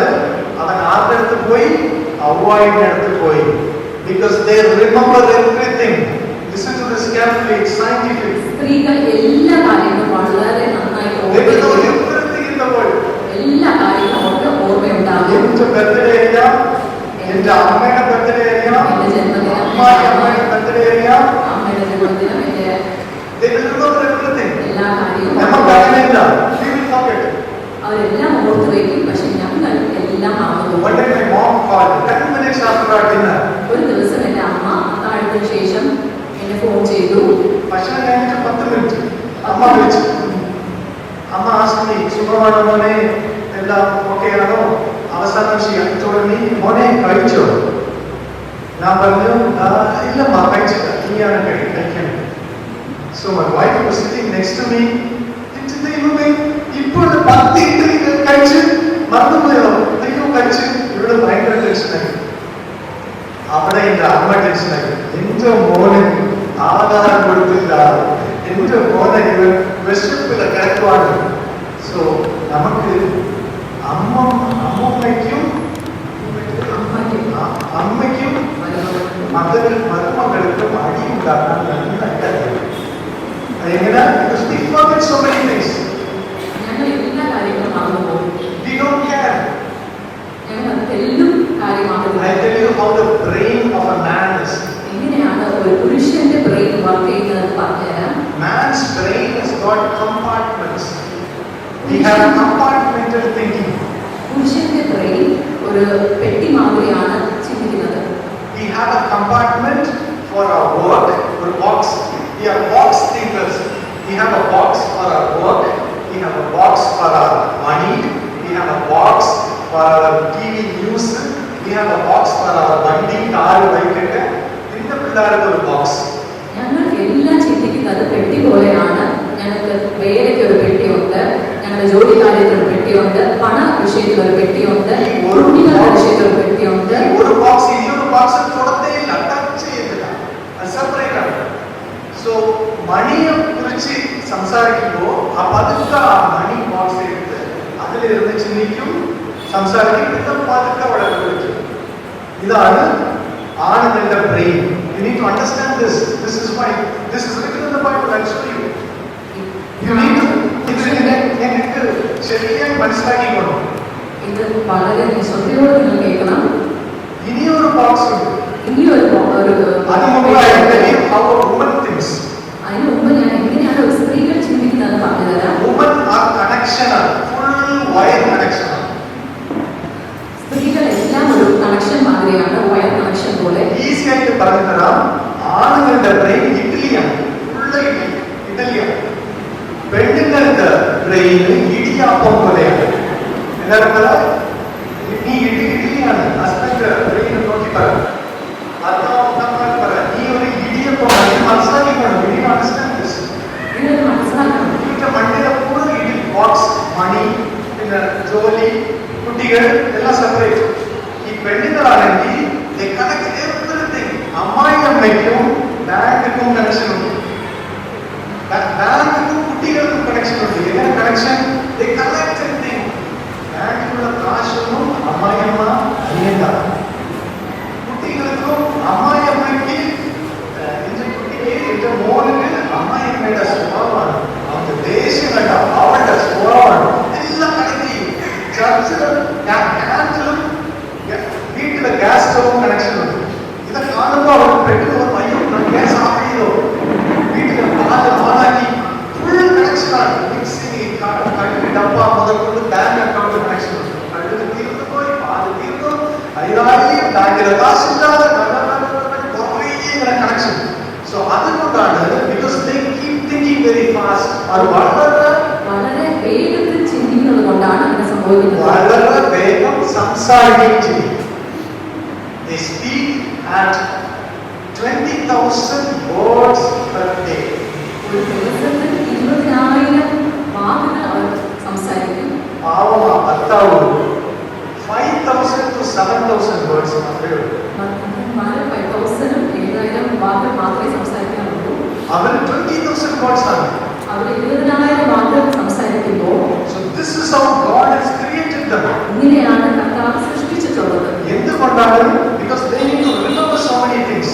അവൻ ആരുടെ അടുത്ത് പോയി? അവ്വായുടെ അടുത്ത് പോയി. Because they remember everything. Listen to this carefully, it's scientific. സ്ത്രീകൾ എല്ലാ കാര്യങ്ങളും വളരെ നന്നായിട്ട് They will know everything in the world. എല്ലാ കാര്യങ്ങളും അവർക്ക് ഓർമ്മയുണ്ടാകും. എന്റെ ബർത്ത്ഡേ അറിയാം, എന്റെ അമ്മയുടെ ബർത്ത്ഡേ അറിയാം, എന്റെ ജന്മദിനം, അമ്മയുടെ ബർത്ത്ഡേ അറിയാം. അമ്മയുടെ ജന്മദിനം, എന്റെ They will remember everything. എല്ലാ കാര്യവും നമുക്ക് അങ്ങനെയില്ല. We will forget. അവരെല്ലാം ഓർത്ത് വയ്ക്കും. പക്ഷെ ഞങ്ങൾ എല്ലാം മറന്നു. One day my mom called 10 minutes after our dinner. ഒരു ദിവസം എന്റെ അമ്മ അത്താഴത്തിന് ശേഷം എന്നെ ഫോൺ ചെയ്തു. ഭക്ഷണം കഴിഞ്ഞിട്ട് 10 മിനിറ്റ് അമ്മ വിളിച്ചു. അമ്മ asked me, സുഖമാണോ മോനെ, എല്ലാം ഓക്കെ ആണോ? അവസാനം തുടങ്ങി, മോനെ കഴിച്ചോ? ഞാൻ പറഞ്ഞു, ഇല്ലമ്മ കഴിച്ചില്ല, നീയാണ് കഴിക്കണം. So my wife was sitting next to me. ഇപ്പോൾ 10 ഇഡ്ഡലി കഴിച്ച് മറന്നുപോയോ? അയ്യോ കഴിച്ച്. ഇവിടെ ഭയങ്കര ടെൻഷനായി. അവിടെ എന്റെ അമ്മ ടെൻഷനായി. എന്റെ മോനെ ആധാരം കൊടുത്തില്ല, എന്റെ മോനെ ഇവൻ വിശപ്പില്ല കിടക്കുവാണ്. സോ നമുക്ക് അമ്മയ്ക്കും മരുമകൾക്കും അടി ഉണ്ടാക്കാൻ നന്നായിട്ട് എങ്ങനെ? So many things. ഞങ്ങൾ എല്ലാ കാര്യങ്ങളും മറന്നു പോകും. We don't care. ഞങ്ങൾ എല്ലാം കാര്യമാകും. I tell you how the brain of a man is. എങ്ങനെയാണ് ഒരു പുരുഷന്റെ ബ്രെയിൻ വർക്ക് ചെയ്യുന്നത് പറഞ്ഞുതരാം. Man's brain has got compartments. We have compartmental thinking. പുരുഷന്റെ ബ്രെയിൻ ഒരു പെട്ടി മാതിരിയാണ് ചിന്തിക്കുന്നത്. We have a compartment for our work, or box. We are box thinkers. We have a box for our work. We have a box for our money. We have a box for our TV news. We have a box for our vandi, car, bike. In the box. ഞങ്ങൾ എല്ലാം ചിന്തിക്കുന്നത് പെട്ടി പോലെയാണ്. ഞങ്ങൾക്ക് വേലയ്ക്ക് ഒരു പെട്ടിയുണ്ട്, ഞങ്ങളുടെ ജോലി കാര്യത്തിൽ ഒരു പെട്ടിയുണ്ട്, പണ വിഷയത്തിൽ ഒരു പെട്ടിയുണ്ട്, കുട്ടികളുടെ വിഷയത്തിൽ ഒരു പെട്ടിയുണ്ട്. ഒരു ബോക്സ് ഇതൊരു ബോക്സ് തൊടത്തേയില്ല, ടച്ച് ചെയ്തില്ല, സെപ്പറേറ്റ് ആണ്. സോ മണിയെ കുറിച്ച് സംസാരിക്കുമ്പോൾ ആ പതുക്കെ ആ മണി ബോക്സ് എടുത്ത് അതിലിരുന്ന് ചിന്തിക്കും, സംസാരിക്കും, പിന്നെ പതുക്കെ വളരെ വിളിക്കും. ഇതാണ് ആണുങ്ങളുടെ brain. You need to understand this. This is why this is written in the Bible. I'll show you. You need to. നിങ്ങൾക്ക് ശരിയായി മനസ്സിലാക്കിക്കൊള്ളു. ഇത് വളരെ ശ്രദ്ധയോടെ നിങ്ങൾ കേൾക്കണം. ഇനിയൊരു ബോക്സ് ഉണ്ട്. ഇനിയൊരു അതിന് മുമ്പ് ഞാൻ എങ്ങനെയാണ് ഒരു സ്ത്രീകൾ ചിന്തിക്കുന്നത് പറഞ്ഞുതരാം. സ്ത്രീകൾ എല്ലാം ഒരു കണക്ഷൻ മാതിരിയാണ്, വയർ കണക്ഷൻ പോലെ. ഈസി ആയിട്ട് പറഞ്ഞു തരാം. ആണുങ്ങളുടെ ബ്രെയിൻ ഇഡ്ഡലിയാണ്, ഫുള്ള് ഇഡ്ഡലിയാണ്. പെണ്ണുങ്ങളുടെ ബ്രെയിൻ ഇടിയാപ്പം പോലെയാണ്. എല്ലാവരും പറയാം, നീ ഇഡ്ഡലിയാണ്. ഹസ്ബൻഡ് ബ്രെയിൻ നോക്കി പറയാം, നീ ഒരു ഇടിയപ്പം മനസ്സിലാക്കിക്കണം. മണ്ണിലെ പൂർണ്ണ ഇടി ബോക്സ്, മണി, പിന്നെ ജോലി, കുട്ടികൾ എല്ലാം സെപ്പറേറ്റ്. ഈ പെണ്ണുങ്ങളാണെങ്കിൽ അമ്മായി അമ്മയ്ക്കും ബാങ്കും കണക്ഷൻ ഉണ്ട്. അത് വളരെ വേഗത്തിൽ ചിന്തിക്കുന്നത് കൊണ്ടാണ് അങ്ങനെ സംഭവിക്കുന്നത്. വളരെ വേഗം സംസാരിക്കുകയും ചെയ്യും. They speak at 20,000 words per day. ഒരു ദിവസത്തിൽ 20,000 വാക്കുകൾ അവർ സംസാരിക്കും. പാവമാ ഭർത്താവ് 5,000 to 7,000 words മാത്രമേ ഉള്ളൂ. 5,000 7,000 വാക്കുകൾ മാത്രമേ സംസാരിക്കാറുള്ളൂ. അവർ 20,000 words ആണ്. അവർ 20,000 വാക്കുകൾ സംസാരിക്കുമ്പോൾ So this is how God has created them. ഇങ്ങനെയാണ് കർത്താവ് സൃഷ്ടിച്ചിട്ടുള്ളത്. എന്തുകൊണ്ടാണ്? Because they need to remember so many things.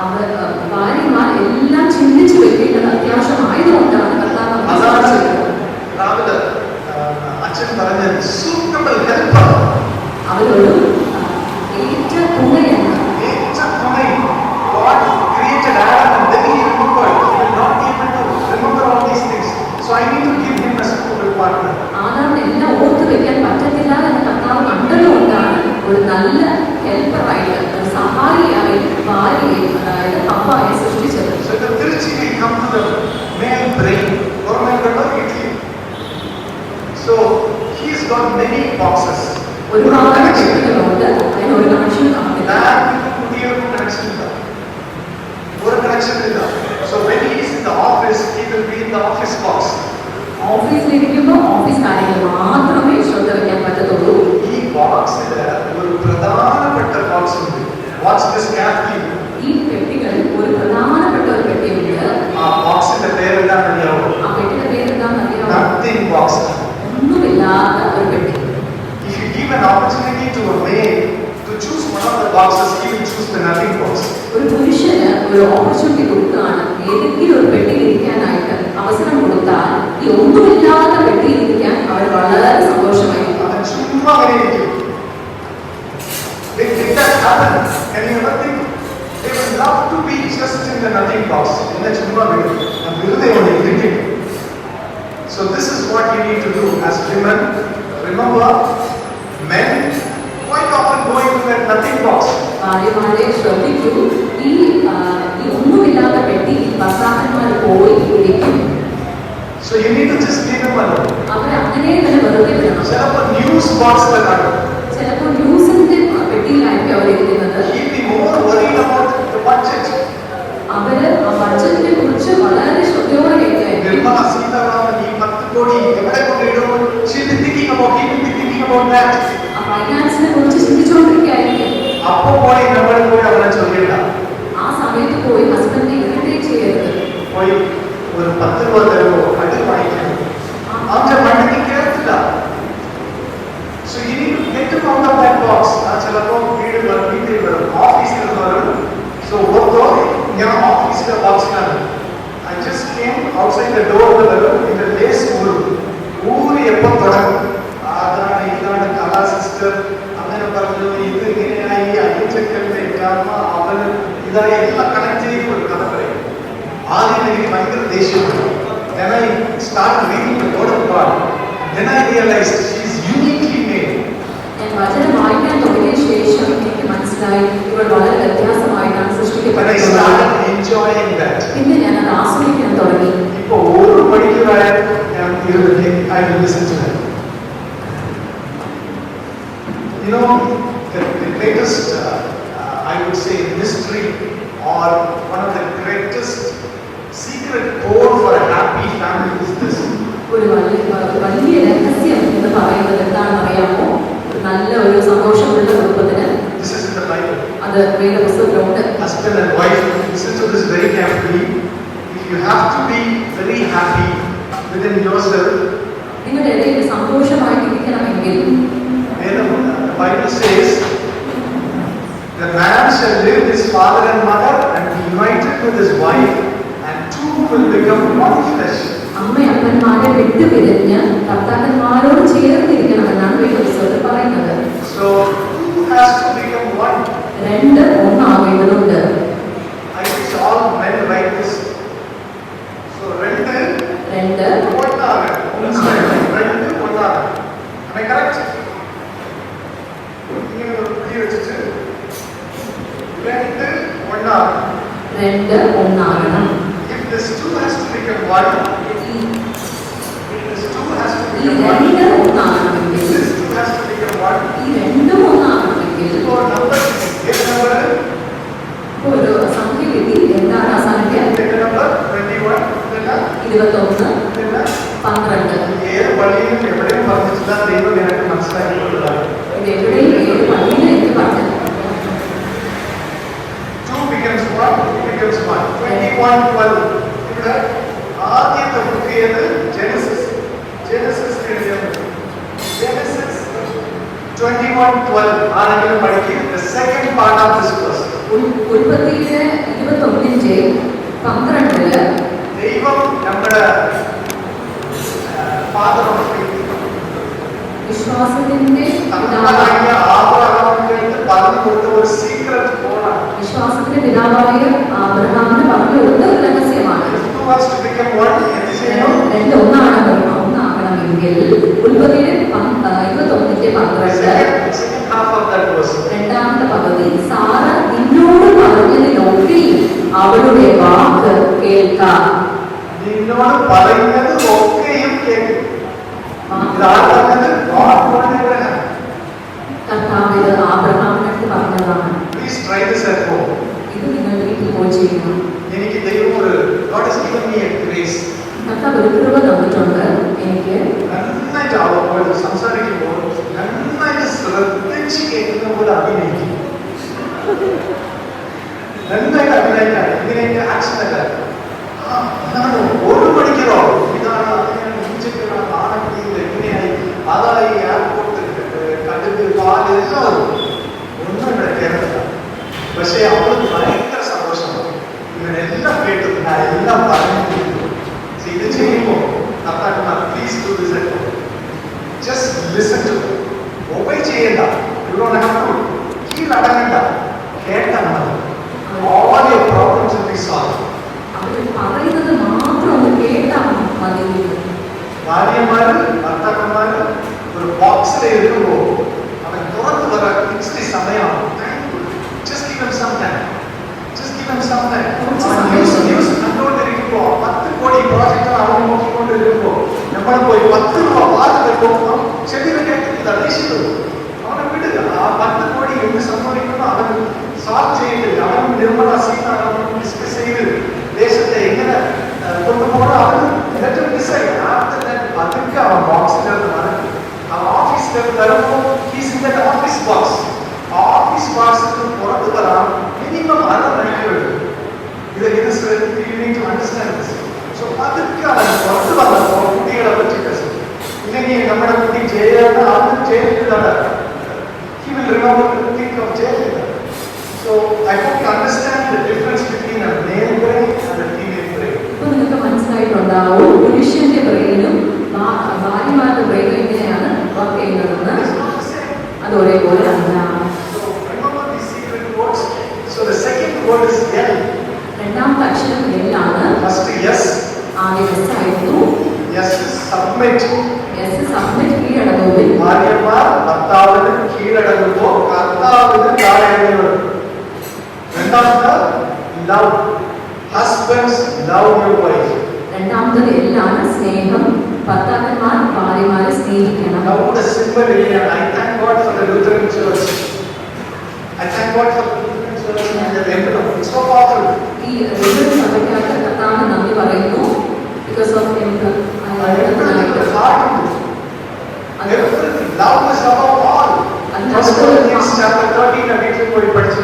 അവർ ഭാര്യമാർ എല്ലാം ചിന്തിച്ചു വെക്കേണ്ടത് അത്യാവശ്യമായതുകൊണ്ടാണ് കർത്താവ് അതാണ് രാവിലെ അച്ഛൻ പറഞ്ഞത് suitable helper. അവരോട് ഏറ്റ തുണയാണ്. God created Adam and then he remembered. He will not be able to remember all these things. So I need to give him a suitable partner. ആദാമിന് എല്ലാം ഓർത്തു വെക്കാൻ പറ്റത്തില്ല എന്ന് കർത്താവ് കണ്ടതുകൊണ്ടാണ് ഒരു നല്ല ഹെൽപ്പറായിട്ട് ഒരു സഹായിയായി ഭാര്യയെ അതായത് ഹവ്വായെ സൃഷ്ടിച്ചത്. So the Tiruchi will come to the male brain. So he's got many boxes. ഒരുപാട് വ്യക്തികളുണ്ട്. അതിന് ഒരു കണക്ഷൻ കാണില്ല. ഒരു കണക്ഷൻ ഇല്ല. So when he is in the office, he will be in the office box. ഓഫീസിലിരിക്കുമ്പോൾ ഓഫീസ് കാര്യങ്ങൾ മാത്രമേ ശ്രദ്ധ വയ്ക്കാൻ പറ്റത്തുള്ളൂ. ഈ ബോക്സിൽ ഒരു പ്രധാനപ്പെട്ട ബോക്സ് ഉണ്ട്. വാട്ട്സ് ദിസ് ക്യാപ്റ്റി? ഈ പെട്ടികളിൽ ഒരു പ്രധാനപ്പെട്ട ഒരു പെട്ടിയുണ്ട്. ആ ബോക്സിന്റെ പേര് എന്താണെന്നറിയാമോ? ആ പെട്ടിയുടെ പേര് എന്താണെന്നറിയാമോ? Nothing box. ഒന്നുമില്ലാത്ത ഒരു പെട്ടി. If you give an opportunity to a male to choose one of the boxes, he will choose the nothing box. ഒരു പുരുഷന് ഒരു ഓപ്പർച്യൂണിറ്റി കൊടുക്കുകയാണ് ഏതെങ്കിലും ഒരു പെട്ടിയിൽ ഇരിക്കാനായിട്ട് അവസരം കൊടുത്താൽ ഈ ഒന്നുമില്ലാത്ത പെട്ടിയിൽ ഇരിക്കാൻ അവർ വളരെ സന്തോഷമായിരിക്കും. അവൻ ചുമ്മാ അങ്ങനെ ഇരിക്കും. They did that happen. Can you ever think? They would love to be just in the nothing box. എന്നെ ചുമ്മാ വിടും. ഞാൻ വെറുതെ അവിടെ ഇരിക്കും. So this is what you need to do as women. Remember, men quite often go into that nothing box. ഭാര്യമാരെ ശ്രദ്ധിക്കൂ. ഈ ഒന്നുമില്ലാത്ത പെട്ടി ഭർത്താക്കന്മാർ പോയി ഇരിക്കും. So you need to just leave them alone. അവർ അങ്ങനെ തന്നെ വെറുതെ വിടണം. ചിലപ്പോൾ ന്യൂസ് ബോക്സിലാണ്. ചിലപ്പോൾ ന്യൂസിന്റെ പെട്ടിയിലായിരിക്കും അവർ ഇരിക്കുന്നത്. He'll be more worried about the budget. അവര് ആ ബഡ്ജറ്റിനെ കുറിച്ച് വളരെ ശ്രദ്ധയോടെ കേൾക്കുകയായിരിക്കും. നിർമ്മല സീതാരാമൻ ഈ 10 കോടി എവിടെ കൊണ്ടിടും? She'll be thinking about, he will be thinking about that. ആ ഫൈനാൻസിനെ കുറിച്ച് ചിന്തിച്ചുകൊണ്ടിരിക്കുകയായിരിക്കും. അപ്പോൾ പോയി നമ്മൾ പോയി അവനെ ചൊല്ലില്ല. ആ സമയത്ത് പോയി ഹസ്ബൻഡിനെ ഇറിറ്റേറ്റ് ചെയ്യരുത്. പോയി ഒരു 10 രൂപ തരുമോ അത് വാങ്ങിക്കണം. അവന്റെ മണ്ണിക്ക് കേൾക്കില്ല. So you need to get him out of that box. ചിലപ്പോൾ വീട്ടിൽ വരും, ഓഫീസിൽ വരും. So ഓർത്തോ ഞാൻ ഓഫീസിലെ ബോക്സിലാണ്. I just came outside the door of the room in the day school. ഊര് എപ്പോൾ തുടങ്ങും? അതാണ് ഇതാണ് കലാ സിസ്റ്റർ അങ്ങനെ പറഞ്ഞു, ഇത് ഇങ്ങനെയായി, അയ്യച്ചക്കലിന്റെ അമ്മ അവന് ഇതായി എല്ലാം കണക്ട് ചെയ്ത് ഒരു കഥ പറയും. ആദ്യം എനിക്ക് ഭയങ്കര ദേഷ്യമാണ്. Then I start reading the word of God. Then I realized she is uniquely made. ഞാൻ വചനം വായിക്കാൻ തുടങ്ങിയ ശേഷം എനിക്ക് മനസ്സിലായി ഇവൾ വളരെ വ്യത്യാസമായിട്ടാണ് When I സൃഷ്ടിക്കപ്പെട്ടത്. started enjoying that. പിന്നെ ഞാൻ അത് ആസ്വദിക്കാൻ തുടങ്ങി. ഇപ്പോൾ ഒരു മണിക്കൂറായാലും ഞാൻ I will listen to her. You know, the greatest, I would say, mystery or one of the greatest secret code for a happy family is this. ഒരു വലിയ രഹസ്യം എന്ന് പറയുന്നത് എന്താണെന്ന് അറിയാമോ? നല്ല ഒരു സന്തോഷമുള്ള കുടുംബത്തിന് This is in the Bible. അത് വേദപുസ്തകത്തിലുണ്ട്. Husband and wife, listen to this very carefully. If you have to be very happy within yourself, നിങ്ങളുടെ ഇടയിൽ സന്തോഷമായിട്ടിരിക്കണമെങ്കിൽ the Bible says, the man shall leave his father and mother and be united with his wife, and two will become one flesh. അമ്മയപ്പന്മാരെ വിട്ടുപിരിഞ്ഞ് ഭർത്താക്കന്മാരോട് ചേർന്നിരിക്കണമെന്നാണ് വേദപുസ്തകത്തിൽ പറയുന്നത്. So two has to become one. രണ്ട് ഒന്നാകേണ്ടതുണ്ട്. I wish all men write this. So രണ്ട് ഒന്നാകണം. രണ്ട് ഒന്നാകണം. Am I correct? ഇങ്ങനെ ഒരു key വെച്ചിട്ട് രണ്ട് ഒന്നാകണം. രണ്ട് ഒന്നാകണം. If this two has to become one, 21, 12. ഏത് പള്ളിയിലും എവിടെയും പറഞ്ഞിട്ടില്ല, ദൈവം എനിക്ക് മനസ്സിലാക്കിയിട്ടുള്ളതാണ്. ഇത് എവിടെയും ഏത് പള്ളിയിലും എനിക്ക് പറഞ്ഞില്ല. 2 becomes 1, 21:12. ഇവിടെ ആദ്യത്തെ ബുക്ക് ചെയ്ത് ജെനസിസ് എഴുതിയത്. ജെനസിസ് 21:12 ആരെങ്കിലും പഠിക്കും. The second part of this verse. ഉൽപ്പത്തിയിലെ 21:12 ദൈവം നമ്മുടെ ഫാദർ ഓഫ് ഫെയ്ത്ത്, വിശ്വാസത്തിന്റെ തന്നതായ ആബ്രഹാമിന്റെ പറഞ്ഞു കൊടുത്ത ഒരു സീക്രട്ട് കോഡാണ്. വിശ്വാസത്തിന്റെ പിതാവായ അബ്രഹാമിന് പറഞ്ഞു കൊടുത്ത ഒരു രഹസ്യമാണ്. രണ്ട് ഒന്നാകണമെങ്കിൽ ഉൽപ്പത്തിയിലെ 21:12 രണ്ടാമത്തെ പകുതി, സാറ നിന്നോട് പറഞ്ഞതിലൊക്കെയും അവളുടെ വാക്ക് കേൾക്കാം. നിന്നോട് പറയുന്നത് ഒക്കെയും കേൾക്കും. കർത്താവ് ഇത് ആബ്രഹാമിനടുത്ത് പറഞ്ഞതാണ്. ഇത് നിങ്ങൾ വീട്ടിൽ പോയി ചെയ്യണം. എനിക്ക് ദൈവം ഒരു കർത്താവ് ഒരു കൃപ തന്നിട്ടുണ്ട്. എനിക്ക് നന്നായിട്ട് ആവുമ്പോൾ സംസാരിക്കുമ്പോൾ നന്നായിട്ട് ശ്രദ്ധിച്ച് കേൾക്കുന്ന പോലെ അഭിനയിക്കും. നന്നായിട്ട് അഭിനയിക്കാൻ ഇങ്ങനെയൊക്കെ ആക്ഷൻ അല്ല. ഇതാണ് 1 മണിക്കൂറോ, ഇതാണ് ആണെങ്കിൽ എങ്ങനെയായി, അതായി എയർപോർട്ട് കണ്ടിട്ട് പാല് എല്ലാവരും ഒന്നും ഇവിടെ കേരളത്തില്ല. പക്ഷേ അവൾക്ക് ഭയങ്കര സന്തോഷമാണ്. ഇവരെല്ലാം കേട്ടു, ഞാൻ എല്ലാം പറഞ്ഞു. ഇത് ചെയ്യുമ്പോൾ please do this at home. Just listen to. Obey ചെയ്യണ്ട, യു ഡോണ്ട് ഹാവ് ടു. കീഴടങ്ങണ്ട, കേട്ടാൽ മതി. All your problems will be solved. അവർ പറയുന്നത് മാത്രം ഒന്ന് കേട്ടാൽ മതി. ഭാര്യമാര് ഭർത്താക്കന്മാര് ഒരു ബോക്സിൽ എഴുതുമ്പോൾ അവൻ തുറന്നു വരാൻ ഇച്ചിരി സമയമാണ്. Just give him some time. News കണ്ടുകൊണ്ടിരിക്കുമ്പോൾ 10 കോടി പ്രോജക്റ്റ് അവൻ നോക്കിക്കൊണ്ടിരിക്കുമ്പോൾ നമ്മൾ പോയി 10 രൂപ വാർത്ത വെക്കുമ്പോൾ ചെടികൾ കേട്ടില്ല, ദേഷ്യം അവനെ വിടുക. ആ 10 കോടി എന്ത് സംഭവിക്കുന്നു അവൻ സോൾവ് ചെയ്തില്ല. അവൻ നിർമ്മല സീതാരാമൻ ഡിസ്കസ് ചെയ്ത് ദേശത്തെ എങ്ങനെ കൊണ്ടുപോകണം അവൻ ഡിസൈഡ്. അതൊക്കെ അവൻ ബോക്സിലേക്ക് നടക്കും. അവൻ ഓഫീസിലേക്ക് വരുമ്പോൾ ഓഫീസ് ബോക്സ് പുറത്ത് വരാൻ മിനിമം 1/2 മണിക്കൂർ. ഇത് അതൊക്കെ അവൻ പുറത്ത് വന്നപ്പോൾ കുട്ടികളെ പറ്റി ഇല്ലെങ്കിൽ നമ്മുടെ കുട്ടി ചെയ്യാത്ത ആദ്യം ചെയ്തിട്ടാണ്. He will remember to think of jail. So I hope you understand the difference between a male brain and a female brain. ഇപ്പോൾ നിങ്ങൾക്ക് മനസ്സിലായിട്ടുണ്ടാവും പുരുഷന്റെ ബ്രെയിനും ഭാര്യമാരുടെ ബ്രെയിനും എങ്ങനെയാണ് വർക്ക് ചെയ്യുന്നതെന്ന്. അത് ഒരേപോലെ അല്ല. So remember these secret words. So the second word is L. രണ്ടാമത്തെ അക്ഷരം L ആണ്. First yes. ആദ്യം S ആയിരുന്നു. Yes is submit. S submit, കീഴടങ്ങുവിൻ. ഭാര്യമാർ ഭർത്താവിന് കീഴടങ്ങുമ്പോൾ കർത്താവിന് താഴെയുള്ളത്. രണ്ടാമത്തെ love. Husbands love your wife. രണ്ടാമത്തത് എല്ലാണ് സ്നേഹം. ഭർത്താക്കന്മാർ ഭാര്യമാരെ സ്നേഹിക്കണം. Now the symbol is, I thank God for the Lutheran Church. I thank God for the Lutheran Church and the emblem. It's so powerful. ഈ ലുഥറൻ സഭയ്ക്കകത്ത് കർത്താവിന് നന്ദി പറയുന്നു. Because of emblem. Everything is hard. Everything. Love is above all. First Corinthians chapter 13 and വീട്ടിൽ പോയി പഠിച്ചു.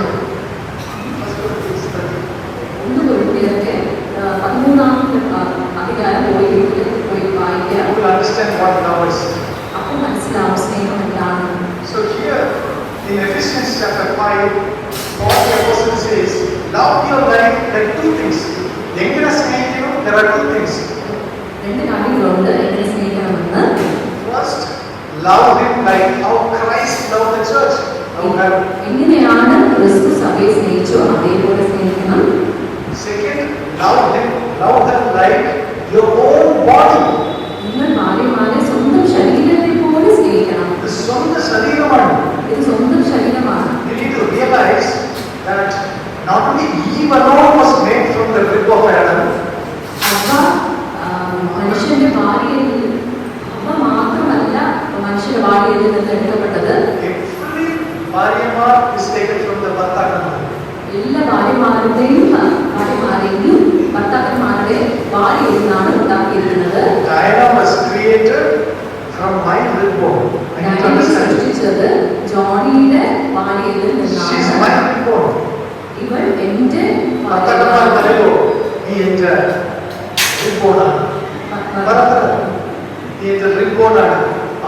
ഒന്ന് കൊരിന്ത്യരുടെ 13-ാമത്തെ അധികാരം പോയി വായിക്കുക. You will understand what love is. അപ്പോൾ മനസ്സിലാവും സ്നേഹം എന്താണ്. So here in Ephesians chapter 5, Paul the apostle says, love your life like 2 things. എങ്ങനെ സ്നേഹിക്കണം? There are 2 things. 2 കാര്യങ്ങളുണ്ട് എങ്ങനെ സ്നേഹിക്കണമെന്ന്. First, love him like how Christ loved the church. എങ്ങനെയാണ് ക്രിസ്തു സഭയെ സ്നേഹിച്ചു അതേപോലെ സ്നേഹിക്കണം. Second, love her like your own body. നിങ്ങൾ ഭാര്യമാരെ സ്വന്തം ശരീരത്തെ പോലെ സ്നേഹിക്കണം. ഇത് സ്വന്തം ശരീരമാണ്. ഇത് സ്വന്തം ശരീരമാണ്. You need to realize that not only Eve alone was made from the rib of Adam. മനുഷ്യന്റെ ഭാര്യയിൽ മാത്രമല്ല മനുഷ്യന്റെ ഭാര്യയിൽ നിന്ന് എടുക്കപ്പെട്ടത്. Every ഭാര്യമാർ is taken from the ഭർത്താക്കന്മാർ. എല്ലാ ഭാര്യമാരുടെയും ഭർത്താക്കന്മാരുടെ ഭാര്യയിൽ നിന്നാണ് ഉണ്ടാക്കിയത്. ജനിച്ചത് ജോണിയുടെ ഭാര്യയിൽ She's നിന്നാണ്. my reborn. ഇവൾ എന്റെ ഭർത്താക്കന്മാർ പറയോ നീ എന്റെ reborn ആണ്. ഭർത്താവ് നീ എന്റെ reborn ആണ്.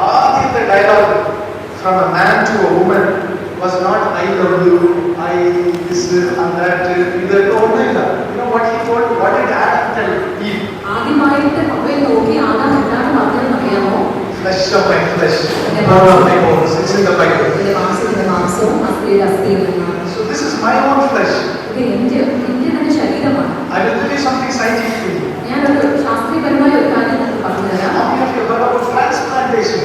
ആദ്യത്തെ dialogue from a man to a woman was not I love you, I this and that. ഇതൊക്കെ ഒന്നുമില്ല. You know what he told? What did Adam tell Eve? ആദ്യമായിട്ട് അവയെ നോക്കി ആദാം എന്താണ് പറഞ്ഞതെന്ന് അറിയാമോ? Flesh of my flesh, bone of my bones. It's in the Bible. എന്റെ മാംസത്തിന്റെ മാംസവും അസ്ഥിയുടെ അസ്ഥിയും എന്നാണ്. So this is my own flesh. ഇത് എന്റെ തന്നെ ശരീരമാണ്. I will tell you something scientifically. ഞാനൊരു ശാസ്ത്രീയപരമായ ഒരു കാര്യം നിങ്ങൾക്ക് പറഞ്ഞുതരാം. How many of you have heard about transplantation?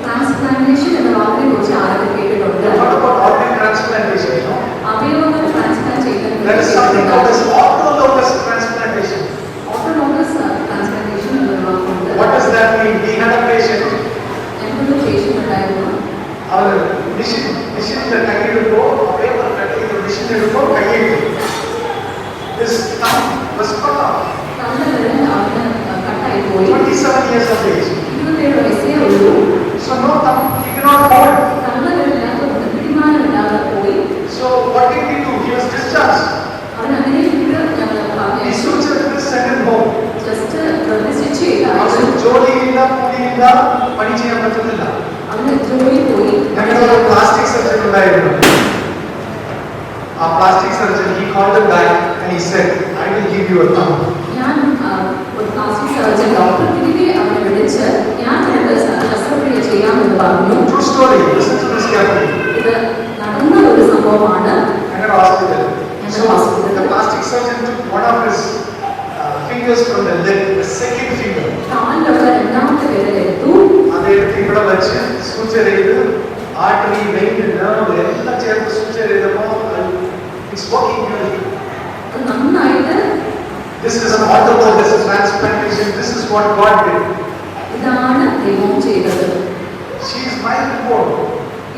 Transplantation എന്ന വാക്കിനെ കുറിച്ച് ആരൊക്കെ കേട്ടിട്ടുണ്ട്? What about organ transplantation? You know? അവയവങ്ങൾ ട്രാൻസ്പ്ലാന്റ് ചെയ്യുന്നത് There is something called as autologous transplantation. Autologous transplantation എന്നൊരു വാക്കുണ്ട്. What does that mean? We had a patient. ഞങ്ങൾക്കൊരു പേഷ്യന്റ് ഉണ്ടായിരുന്നു. അവർ മെഷീനിന്റെ കയ്യിലിടുമ്പോൾ പേപ്പർ കട്ട് ചെയ്ത് മെഷീനിലിടുമ്പോൾ കയ്യിൽ this thumb was cut off. തലവിരൽ അവന് കട്ടായി പോയി. 27 years of age. 27 വയസ്സേ ഉള്ളൂ. So no thumb, he cannot hold. തലവിരലിനകത്ത് പിടിമാനമില്ലാതെ പോയി. So what did he do? He was discharged. അവൻ അങ്ങനെ ഞങ്ങൾ He പറഞ്ഞു sutured this sent him home. Just stitch ചെയ്ത് അവന് ജോലിയില്ല കൂലിയില്ല പണി ചെയ്യാൻ പറ്റുന്നില്ല. അവന് ജോലി പോയി. ഞങ്ങളുടെ ഒരു പ്ലാസ്റ്റിക് സർജൻ ഉണ്ടായിരുന്നു. ആ plastic surgeon he called him back and he said I will give you a thumb. ഞാൻ ഒരു പ്ലാസ്റ്റിക് സർജൻ ഡോക്ടർ തിരികെ അവനെ വിളിച്ച് ഞാൻ നിനക്ക് ശസ്ത്രക്രിയ ചെയ്യാമെന്ന് പറഞ്ഞു. True story. Listen to this carefully. ഇത് നടന്ന ഒരു സംഭവമാണ്. ഞങ്ങളുടെ hospital. So the plastic surgeon took one of his fingers from the leg, the second finger. കാലിലുള്ള രണ്ടാമത്തെ വിരലെടുത്തു. അതെടുത്ത് ഇവിടെ വെച്ച് സൂച്ചർ ചെയ്ത് ആർട്ടറി വെയിൻ നെർവ് എല്ലാം ചേർത്ത് സൂച്ചർ ചെയ്തപ്പോൾ ഇറ്റ്സ് വർക്കിംഗ് ബ്യൂട്ടിഫുള്ളി. അത് നന്നായിട്ട് This is an autologous transplantation. This is what God did. ഇതാണ് ദൈവം ചെയ്തത്. She is my reborn.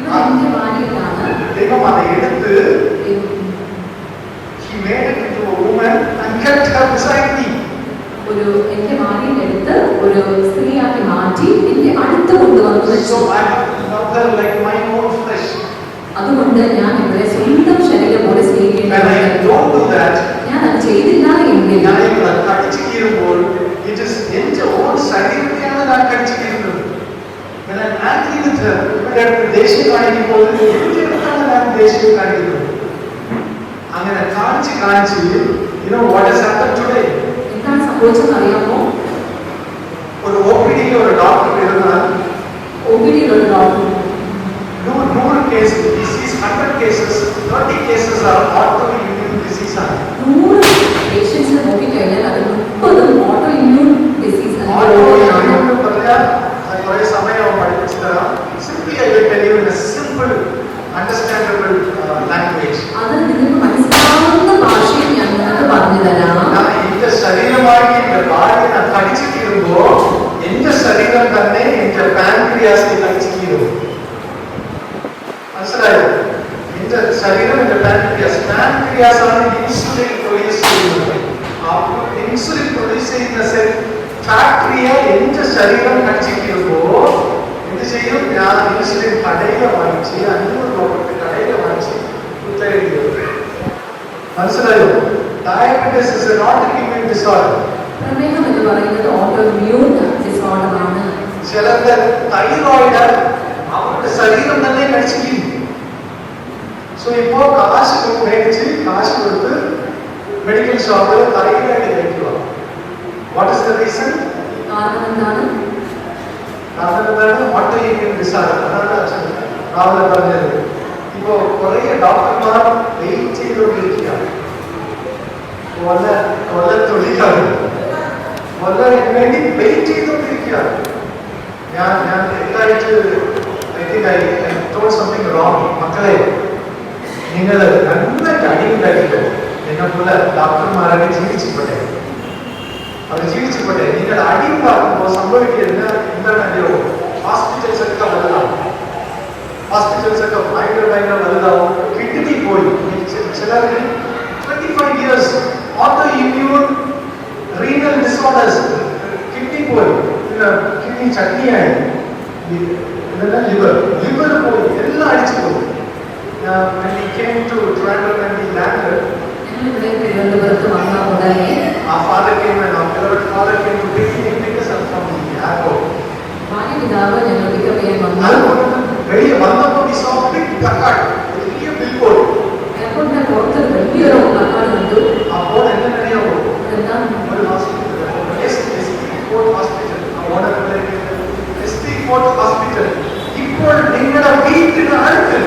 ഇവർ എന്റെ ഭാര്യയാണ്. ദൈവം അത് എടുത്ത് he made it into a woman and kept her beside me. ഒരു എന്റെ ഭാര്യയെ എടുത്ത് ഒരു സ്ത്രീയാക്കി മാറ്റി എന്റെ അടുത്ത് കൊണ്ടുവന്നു വെച്ചു. So I have to love her like my own flesh. അതുകൊണ്ട് ഞാൻ ഇവരെ സ്വന്തം ശരീരം പോലെ When I സ്നേഹിക്കേണ്ടതുണ്ട്. don't do that, ഞാൻ അത് ചെയ്തില്ല എങ്കിൽ ഞാൻ ഇവിടെ കടിച്ചു കീറുമ്പോൾ it is എന്റെ own ശരീരത്തെയാണ് ഞാൻ കടിച്ചു കീറുന്നത്. When I'm angry with her, ഇവിടെ ദേഷ്യം കാണിക്കുമ്പോൾ എന്റെ അടുത്താണ് ഞാൻ ദേഷ്യം കാണിക്കുന്നത്. അങ്ങനെ കാണിച്ച് you know what has happened today? എന്താണ് സംഭവിച്ചതെന്ന് അറിയാമോ? ഒരു OPD ഒരു ഡോക്ടർ ഇരുന്നാൽ OPD-യിലുള്ള doctor 100 cases, he sees 100 cases, 30 cases are autoimmune disease ആണ്. 100 പേഷ്യൻസിനെ നോക്കിക്കഴിഞ്ഞാൽ അത് 30 ഓട്ടോ ഇമ്മ്യൂൺ ഡിസീസ് Autoimmune എന്ന് പറഞ്ഞാൽ അത് കുറേ സമയം പഠിപ്പിച്ചു തരാം. Simply I will tell you in a simple, understandable language. അത് നിങ്ങൾക്ക് മനസ്സിലാവുന്ന ഭാഷയിൽ ഞാൻ നിങ്ങൾക്ക് പറഞ്ഞു തരാം. ഞാൻ എന്റെ ശരീരമായി എന്റെ ഭാര്യനെ കടിച്ചു കീറുമ്പോൾ എന്റെ ശരീരം തന്നെ എന്റെ പാൻക്രിയാസിനെ കടിച്ചു കീറും. മനസ്സിലായോ? എന്റെ ശരീരം എന്റെ പാൻക്രിയാസ് ആണ് ഇൻസുലിൻ പ്രൊഡ്യൂസ് ചെയ്യുന്നത്. ആ ഇൻസുലിൻ പ്രൊഡ്യൂസ് ചെയ്യുന്ന ഫാക്ടറിയെ എന്റെ ശരീരം കടിച്ചു കീറുമ്പോൾ എന്ത് ചെയ്യും? ഞാൻ ഇൻസുലിൻ കടയിൽ വാങ്ങിച്ച് 500 രൂപ കടയിൽ വാങ്ങിച്ച് കുത്തഴിക്കും. മനസ്സിലായോ? Diabetes is an autoimmune disorder. പ്രമേഹം എന്ന് പറയുന്നത് ഓട്ടോ ഇമ്മ്യൂൺ ഡിസോർഡർ ആണ്. ചിലർക്ക് തൈറോയിഡ് അവരുടെ ശരീരം തന്നെ കടിച്ചു കീറും. സോ ഇപ്പോ കാശ് കൊടുത്ത് മെഡിക്കൽ ഷോപ്പിൽ തൈറോയിഡ് കഴിക്കുക. What is the reason? കാരണം എന്താണ്? Autoimmune disorder. അതാണ് അച്ഛൻ രാവിലെ പറഞ്ഞത്. ഇപ്പോ കുറെ ഡോക്ടർമാർ വെയിറ്റ് ചെയ്തുകൊണ്ടിരിക്കുകയാണ്. കൊല്ലത്തൊഴിലാണ് വേണ്ടി വെയിറ്റ് ചെയ്തുകൊണ്ടിരിക്കുകയാണ്. ഞാൻ എന്തായിട്ട് I told something wrong. മക്കളെ, നിങ്ങൾ നന്നായിട്ട് അടിയുണ്ടാക്കിയിട്ട് എന്നെ പോലെ ഡോക്ടർമാരൊക്കെ ജീവിച്ചിട്ടെ, അവർ ജീവിച്ചിട്ടെ. നിങ്ങൾ അടിയുണ്ടാക്കുമ്പോൾ സംഭവിക്കുന്നത് എന്താണ് അറിയോ? ഹോസ്പിറ്റൽസ് ഒക്കെ വലുതാവും. ഹോസ്പിറ്റൽസ് ഒക്കെ ഭയങ്കര വലുതാവും. കിഡ്നി പോയി. ചിലർക്ക് 25 years autoimmune renal disorders, kidney പോയി, കിഡ്നി ചട്നിയായി, liver പോയി എല്ലാം അടിച്ചു പോയി. When we came to Trivandrum and we landed, ഞങ്ങളിവിടെ തിരുവനന്തപുരത്ത് വന്ന ഉടനെ our father came and our beloved father came to pick us up from the airport. ഭാര്യ പിതാവ് ഞങ്ങൾ പിക്കപ്പ് ചെയ്യാൻ വന്നു. വെളിയെ വന്നപ്പോൾ we saw a big placard, വലിയ billboard. എയർപോർട്ടിന്റെ പുറത്ത് വലിയൊരു പ്ലക്കാർഡ് കണ്ടു. അപ്പോൾ എന്താണെന്നറിയാമോ? അതെന്താ? ഒരു hospital, fort hospital, fort hospital ഇപ്പോൾ നിങ്ങളുടെ വീട്ടിന് അടുത്ത്.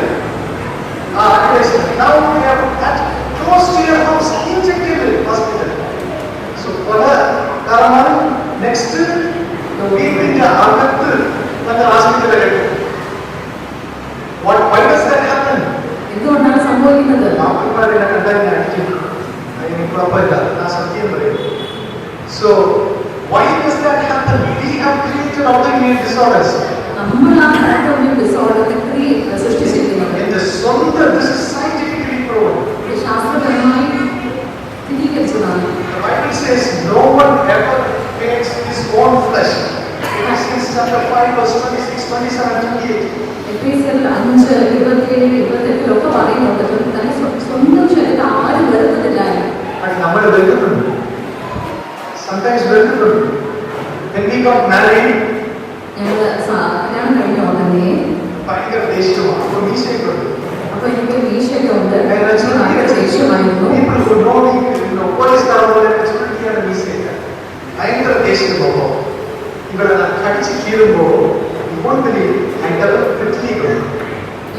Now we have that close to your house, injected hospital. So for that, next വീട്ടിന്റെ അകത്ത് നല്ല ഹോസ്പിറ്റൽ കിട്ടും. Why does that happen? എന്തുകൊണ്ടാണ് സംഭവിക്കുന്നത്? ഡോക്ടർമാരെ കണ്ടാൽ അടിക്കും, അതിന് കുഴപ്പമില്ല, ഞാൻ സത്യം പറയും. So why does that happen? We have created autoimmune disorders. നമ്മൾ ആ autoimmune disorder സൃഷ്ടിച്ചിരിക്കുന്നത്. This is scientifically proven. ഇത് ശാസ്ത്രപരമായി സ്ഥിരീകരിച്ചതാണ്. The Bible says no one ever hates his own flesh. Ephesians chapter 5 verse 26, 27, 28. എഫേസ്യർ 5, 27, 28 പറയുന്നുണ്ട് തന്നെ സ്വന്തം ശരീരം ആരും വെറുക്കുന്നില്ല. നമ്മൾ വെറുക്കുന്നുണ്ട്. Sometimes വെറുക്കുന്നുണ്ട്. When we got married, ഞങ്ങൾ കല്യാണം കഴിഞ്ഞ ഉടനെ ഭയങ്കര ദേഷ്യമാണ്. അപ്പോൾ മീശയൊക്കെ അപ്പൊ എനിക്ക് മീശയൊക്കെ ഉണ്ട്, ദേഷ്യമായിരുന്നു. ഭയങ്കര ദേഷ്യമാകുമ്പോ ഇവിടെ കടിച്ച് കീറുമ്പോ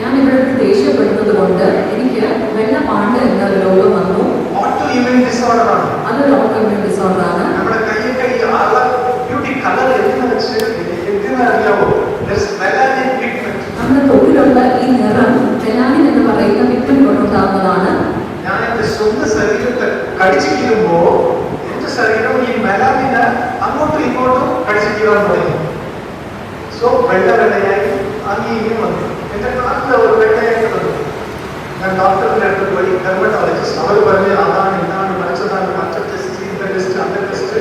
ഞാൻ ഇവിടെ ദേഷ്യപ്പെടുന്നത് കൊണ്ട് എനിക്ക് വെള്ളപ്പാണ്ട് എന്നൊരു രോഗം വന്നു. ഓട്ടോഇമ്യൂൺ ഡിസോർഡർ ആണ്. അതൊരു ഓട്ടോഇമ്യൂൺ ഡിസോർഡർ ആണ്. നമ്മുടെ കൈ ബ്യൂട്ടി കളർ അറിയാവോ? നമ്മുടെ തൊഴിലുള്ള ഈ നിറം മെലാനിൻ എന്ന് പറയുന്ന പിഗ്മെന്റ് കൊണ്ടുണ്ടാകുന്നതാണ്. ഞാൻ എന്റെ സ്വന്തം ശരീരത്തെ കടിച്ചു കീറുമ്പോ എന്റെ ശരീരം ഈ മെലാനിന് അങ്ങോട്ടും ഇങ്ങോട്ടും കടിച്ചു കീറാൻ തുടങ്ങി. സോ വെള്ളയായി അങ്ങനെയും വന്നു. എന്റെ നാട്ടിൽ ഒരു വെള്ളയായിട്ട് വന്നു. ഞാൻ ഡോക്ടറിന്റെ അടുത്ത് പോയി, ഡെർമറ്റോളജിസ്റ്റ്, അവർ പറഞ്ഞ് അതാണ് ഇതാണ് മറിച്ചതാണ്, മറ്റ ടെസ്റ്റ്, ഇന്ന ടെസ്റ്റ്, അന്ന ടെസ്റ്റ്,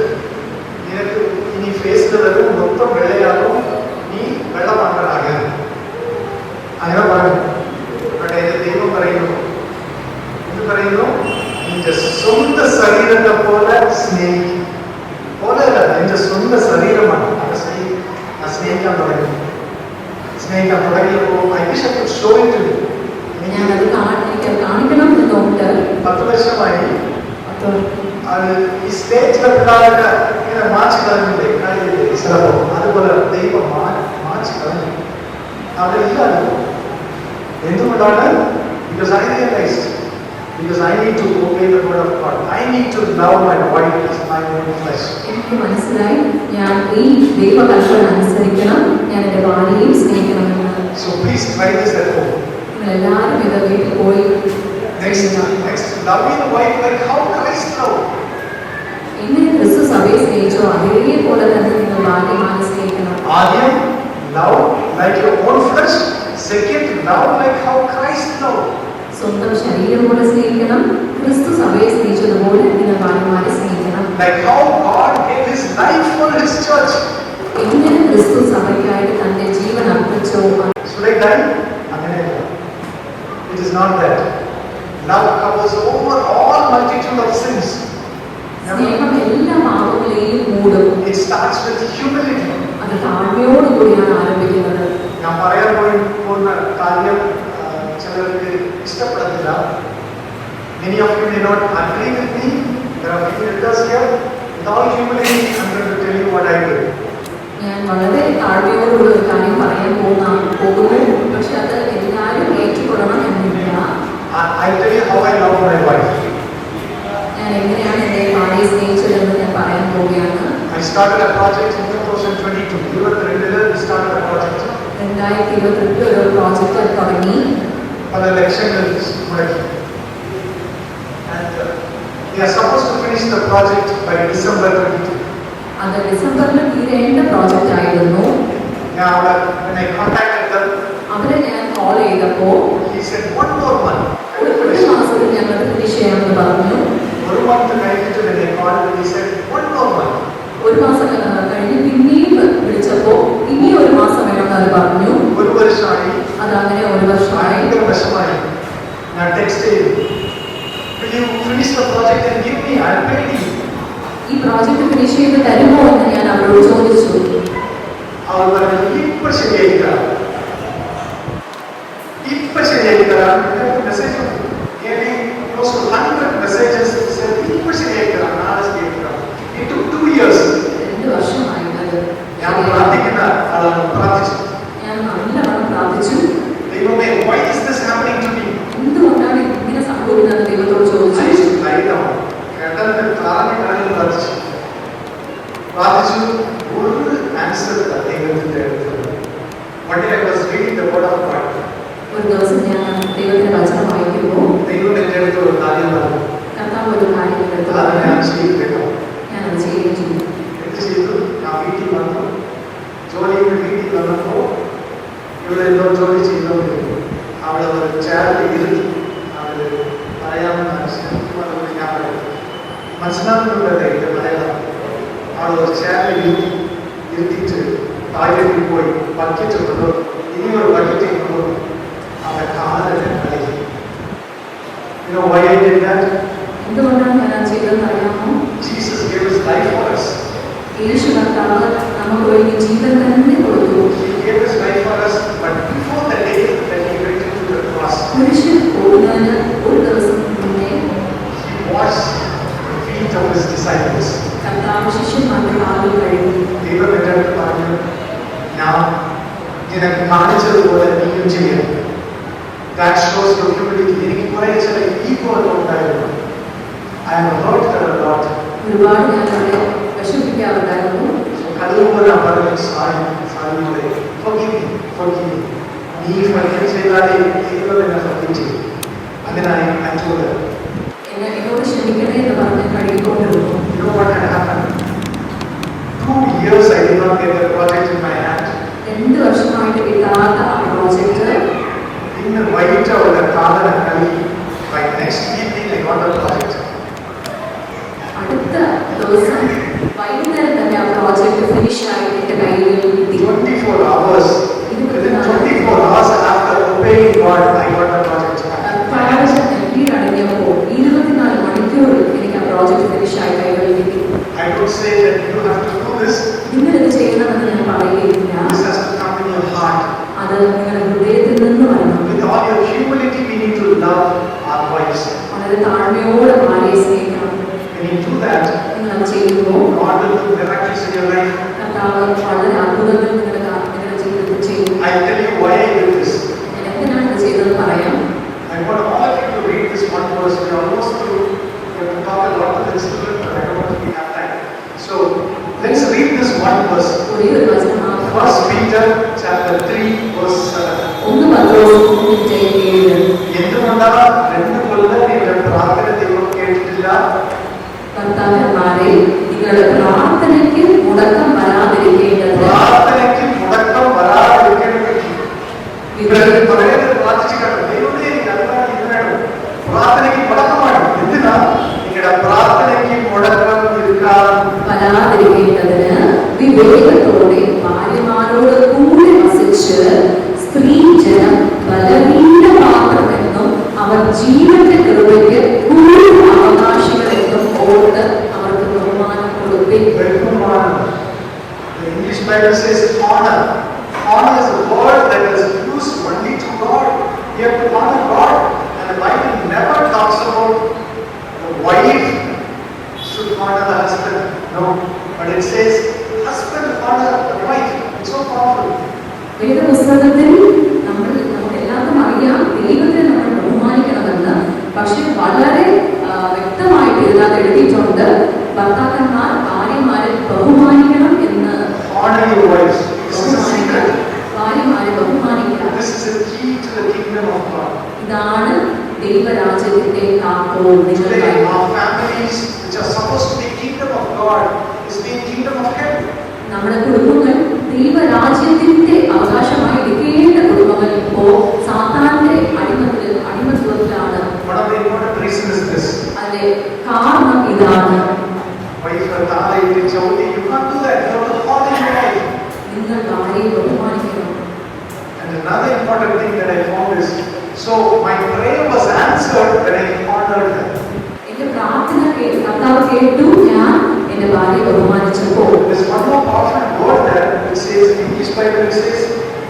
നിനക്ക് ഇനി ഫേസിൽ വരും, മൊത്തം വെള്ളയാകും, നീ വെള്ളമാകാൻ അങ്ങനെ പറഞ്ഞു. പക്ഷേ എന്റെ ദൈവം പറയുന്നു, എന്ത് പറയുന്നു? നിന്റെ സ്വന്തം ശരീരത്തെ പോലെ സ്നേഹിക്കും. പോലെയല്ല, നിന്റെ സ്വന്തം ശരീരമാണ്. അത് സ്നേഹിക്കാൻ തുടങ്ങി. സ്നേഹിക്കാൻ തുടങ്ങിയപ്പോൾ ഞാനത് കാണിക്കണം എന്നുണ്ട്. 10 വർഷമായി അത് ഈ സ്റ്റേജിലെ പിള്ളേരുടെ ഇങ്ങനെ മാച്ച് കളഞ്ഞില്ലേ, കളിയില്ലേ ചിലപ്പോ, അതുപോലെ ദൈവം മാച്ച് കളഞ്ഞു. അവിടെ ഇല്ലാതെ എന്തുകൊണ്ടാണ്? Because I realized, because I need to obey the word of God. I need to love my wife as my own flesh. എനിക്ക് മനസ്സിലായി, ഞാൻ ഈ ദൈവകൽപ്പന അനുസരിക്കണം, ഞാൻ എൻ്റെ ഭാര്യയെയും സ്നേഹിക്കണമെന്ന്. So please try this at home. നിങ്ങൾ എല്ലാവരും ഇത് വീട്ടിൽ പോയി Next, loving the wife like how Christ loved. എങ്ങനെ ക്രിസ്തു സഭയെ സ്നേഹിച്ചോ അതേപോലെ തന്നെ നിങ്ങൾ ഭാര്യമാരെ സ്നേഹിക്കണം. ആദ്യം love like your own flesh. Second, love like how Christ loved. സ്വന്തം ശരീരം പോലെ സ്നേഹിക്കണം, ക്രിസ്തു സഭയെ സ്നേഹിച്ചതുപോലെ നിങ്ങൾ ഭാര്യമാരെ സ്നേഹിക്കണം. Like how God gave His life for His church. എങ്ങനെ ക്രിസ്തു സഭയ്ക്കായിട്ട് തന്റെ ജീവൻ അർപ്പിച്ചോ. Should I die? അങ്ങനെയല്ല. It is not that. Love covers over all multitude of sins. സ്നേഹം എല്ലാ പാപങ്ങളെയും മൂടും. It starts with humility. അത് താഴ്മയോടുകൂടിയാണ് ആരംഭിക്കുന്നത്. ഞാൻ പറയാൻ പോകുന്ന കാര്യം ചിലർക്ക് ഇഷ്ടപ്പെടത്തില്ല. Many of you may not agree with me. There are people elders here. With all humility, I'm going to tell you what I do. ഞാൻ വളരെ താഴ്മയോടുകൂടി ഒരു കാര്യം പറയാൻ പോകുന്നു, പക്ഷെ അത് എല്ലാവരും ഏറ്റുകൊള്ളണം എന്നില്ല. I tell you how I love my wife. ഞാൻ എങ്ങനെയാണ് എന്റെ ഭാര്യയെ സ്നേഹിച്ചതെന്ന് ഞാൻ പറയാൻ പോവുകയാണ്. I started a project in 2022. We started a project. 2022 ഒരു പ്രോജക്റ്റ് തുടങ്ങി. പല ലക്ഷ്യങ്ങൾ മുടക്കി. And we are supposed to finish the project by December 22. അത് ഡിസംബറിൽ തീരേണ്ട പ്രോജക്റ്റ് ആയിരുന്നു. When I contacted them, അവരെ ഞാൻ കോൾ ചെയ്തപ്പോൾ he said one more month. ഒരു മാസത്തിൽ ഞങ്ങൾ ഫിനിഷ് ചെയ്യാമെന്ന് പറഞ്ഞു. ഒരു month കഴിഞ്ഞിട്ട് when I called, he said one more month. ഒരു മാസം കഴിഞ്ഞ് പിന്നെയും വിളിച്ചപ്പോൾ ഇനി ഒരു മാസം വേണമെന്ന് അവർ പറഞ്ഞു. ഒരു വർഷം വർഷമായി. ഭയങ്കര വിഷമായി. ഞാൻ ടെക്സ്റ്റ് ചെയ്തു, will you finish the project and give me? I'll pay you. ഈ പ്രോജക്റ്റ് ഫിനിഷ് ചെയ്ത് തരുമോ എന്ന് ഞാൻ അവരോട് ചോദിച്ചു. അവർ പറഞ്ഞു, ഇപ്പൊ ശരിയായി തരാം, ഇപ്പൊ ശരിയായി തരാം. Message close to 100 messages said, ഇപ്പൊ ശരിയായി തരാം, നാളെ ശരിയായി തരാം. It took 2 years. 2 വർഷമായി അത്. ഞാൻ പ്രാർത്ഥിക്കുന്ന ആളാണ്, പ്രാർത്ഥിച്ചു. ഞാൻ നല്ലവണ്ണം പ്രാർത്ഥിച്ചു. ദൈവമേ, why is this happening to me? എന്തുകൊണ്ടാണ് ഇങ്ങനെ സംഭവിക്കുന്നത് ദൈവത്തോട് ചോദിച്ചു. പ്രാർത്ഥിച്ചു. ഒരു ആൻസർ ദൈവത്തിന്റെ അടുത്ത്. One day I was reading the word of God. ഒരു ദിവസം ഞാൻ ദൈവത്തിന്റെ വചനം വായിക്കുമ്പോൾ ദൈവം എന്റെ അടുത്ത് ഒരു കാര്യം പറഞ്ഞു. കർത്താവ് ഒരു കാര്യം എടുത്തു. അത് ഞാൻ ചെയ്തു. ഞാനത് ചെയ്യുകയും ചെയ്തു. എന്ത് ചെയ്തു? ഞാൻ വീട്ടിൽ വന്നു. ജോലിയുടെ വീട്ടിൽ വന്നപ്പോൾ ഇവിടെ എന്തോ ജോലി ചെയ്തുകൊണ്ടിരുന്നു. അവിടെ ഒരു ചേർത്ത് ഇരുത്തി അവര് പറയാമെന്ന് മനസ്സിലാക്കി. ഞാൻ മനസ്സിലാക്കുന്നുണ്ടല്ലേ ഇത് മലയാളം. അവിടെ ഒരു ചേർത്ത് ഇരുത്തിയിട്ട് താഴേക്ക് പോയി ബക്കറ്റ് കൊണ്ടു. ഇനി ഒരു ബക്കറ്റ് കൊണ്ടു അവരുടെ കാലിന് കളിക്കും. എന്തുകൊണ്ടാണ് ഞാൻ അത് ചെയ്തതെന്ന് അറിയാമോ? Jesus gave his life for us. യേശു കർത്താവ് നമുക്ക് വേണ്ടി ജീവൻ തന്നെ കൊടുത്തു. He gave his life for us, but before the day that he went to the cross, കുരിശിൽ പോകുന്നതിന് ഒരു ദിവസം മുന്നേ he washed the feet of his disciples. കർത്താവ് ശിഷ്യന്മാരുടെ കാലുകൾ കഴുകി. ദൈവം എൻ്റെ അടുത്ത് പറഞ്ഞു, ഞാൻ നിനക്ക് കാണിച്ചതുപോലെ നീയും ചെയ്യണം. That shows your humility. എനിക്ക് കുറെ ചില ഈഗോ ഉണ്ടായിരുന്നു. I am hurt a lot. ഒരുപാട് ഞാൻ അവരെ വിഷമിപ്പിക്കാറുണ്ടായിരുന്നു. അതുകൊണ്ട് ഞാൻ പറഞ്ഞു, സാരിയോടെ forgive me. നീ forgive ചെയ്താലേ ദൈവം എന്നെ forgive ചെയ്യും. അതിനായി അറ്റുള്ളത്. എന്നോട് ക്ഷമിക്കണേ എന്ന് പറഞ്ഞ് കഴുകിക്കൊണ്ടിരുന്നു. You know what had happened? 2 years I did not get the project in my hand. 2 വർഷമായിട്ട് കിട്ടാത്ത ആ പ്രോജക്റ്റ് ഇന്ന് വൈകിട്ട് അവരുടെ കാലന കളി. By next evening I got the project. അടുത്ത ദിവസം വൈകുന്നേരം തന്നെ ആ പ്രോജക്റ്റ് ഫിനിഷ് ആയിട്ട് എന്റെ കയ്യിൽ കിട്ടി. 24 hours. Within 24 hours after obeying God, I got the project. കീഴടങ്ങിയപ്പോൾ 24 മണിക്കൂറിൽ എനിക്ക് ആ പ്രോജക്റ്റ് ഫിനിഷ് ആയി കൈകളിൽ കിട്ടി. I don't say that you have to do this. നിങ്ങൾ ഇത് ചെയ്യണമെന്ന് ഞാൻ പറയുകയില്ല. This has to come in your heart. അത് നിങ്ങളുടെ ഹൃദയത്തിൽ നിന്ന് വരണം. With all your humility, we need to love our wives. വളരെ താഴ്മയോടെ ഭാര്യയെ സ്നേഹിക്കണം. When you do that, നിങ്ങൾ അത് ചെയ്യുമ്പോൾ God will do miracles in your life. കർത്താവ് വളരെ അത്ഭുതങ്ങൾ നിങ്ങളുടെ ജീവിതത്തിൽ ചെയ്യും. I tell you why I did this. ഞാൻ എന്തിനാണ് ഇത് ചെയ്തതെന്ന് പറയാം. I want all of you to read this one verse. We are almost through. We have to talk a lot of this children, but I don't want to have time. So let's read this one verse. ഒരേ ഒരു വചനം മാത്രം. 1 Peter chapter 3 verse 7. 1 പത്രോസ് 3:7. എന്തുകൊണ്ടാണ് 2 കൊല്ലം എന്റെ പ്രാർത്ഥന ദൈവം കേട്ടിട്ടില്ല? ഭർത്താക്കന്മാരെ, നിങ്ങളുടെ പ്രാർത്ഥനയ്ക്ക് മുടക്കം വരാതിരിക്കേണ്ടത്. പ്രാർത്ഥനയ്ക്ക് മുടക്കം വരാതിരിക്കേണ്ടത്. ഇവരുടെ പറയുന്നത് പ്രാർത്ഥിച്ചിട്ടുണ്ട്. ദൈവമേ, എനിക്ക് അതുകൊണ്ട് ഇത് വേണം. പ്രാർത്ഥനയ്ക്ക് മുടക്കമാണ്. എന്തിനാ? നിങ്ങളുടെ പ്രാർത്ഥനയ്ക്ക് മുടക്കം വരാതിരിക്കേണ്ടതിന് വിവേകത്തോടെ ഭാര്യമാരോട് കൂടെ വസിച്ച് സ്ത്രീജനം ബലഹീനമാത്രമെന്നും അവർ ജീവന്റെ കൃപയ്ക്ക് കൂടുതൽ അവകാശികളെന്നും ഓർത്ത് അവർക്ക് ബഹുമാനം കൊടുപ്പിൻ. The English Bible says honor. Honor is a word that is used only to God. You have to honor God, and the Bible never talks about the wife should honor the husband. No, but it says husband honor the wife. It's so powerful. വേദപുസ്തകത്തിൽ നമുക്കെല്ലാവർക്കും അറിയാം ദൈവത്തെ നമ്മൾ ബഹുമാനിക്കണമെന്ന്. പക്ഷെ വളരെ വ്യക്തമായിട്ട് ഇതിനകത്ത് എഴുതിയിട്ടുണ്ട് ഭർത്താക്കന്മാർ ഭാര്യമാരെ ബഹുമാനിക്കണം എന്ന്. ഭാര്യമാരെ ബഹുമാനിക്കണം. ഇതാണ് ദൈവരാജ്യത്തിന്റെ താക്കോൽ. നമ്മുടെ കുടുംബങ്ങൾ ദൈവരാജ്യത്തിന്റെ അവകാശമായി എടുക്കേണ്ട കുടുംബങ്ങൾ ഇപ്പോ സാത്താന്റെ അടിമത്വത്തിലാണ്. അതിന്റെ കാരണം ഇതാണ്. നിങ്ങൾ ഭാര്യയെ ബഹുമാനിക്കണം. another important thing that I found is, so my prayer was answered when I honored her. എന്റെ പ്രാർത്ഥന കർത്താവ് കേട്ടു, ഞാൻ എന്റെ ഭാര്യയെ ബഹുമാനിച്ചപ്പോൾ. There's one more powerful word there which says, in English Bible it says,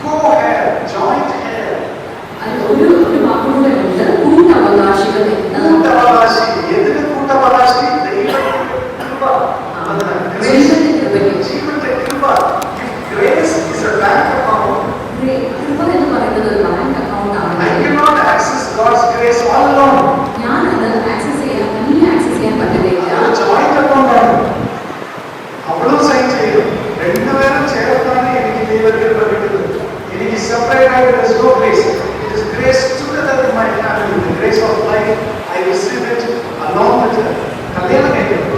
co-heir, joint heir. അത് ഒരു വാക്കുകൂടെ ഉണ്ട്, കൂട്ടവകാശികൾ എന്ന്. കൂട്ടവകാശി, എന്തിന് കൂട്ടവകാശി? ദൈവത്തിന്റെ കൃപ. ദൈവത്തിന്റെ കൃപയ്ക്ക്. ജീവന്റെ കൃപ. Grace is a bank account. കൃപ എന്ന് പറയുന്നത് ഒരു ബാങ്ക് അക്കൗണ്ട് ആണ്. I cannot access God's grace all alone. ഞാൻ അത് ആക്സസ് ചെയ്യാൻ പറ്റുകയില്ല. ജോയിന്റ് അക്കൗണ്ട് ആണ്. അവളും സൈൻ ചെയ്തു. രണ്ടുപേരും ചേർത്താണ് എനിക്ക് ദൈവത്തിൽ ലഭിക്കുന്നത്. എനിക്ക് സെപ്പറേറ്റ് ആയിട്ട് no grace. It is grace together in my family. The grace of life I receive it along with her. കല്യാണം കഴിക്കുന്നു.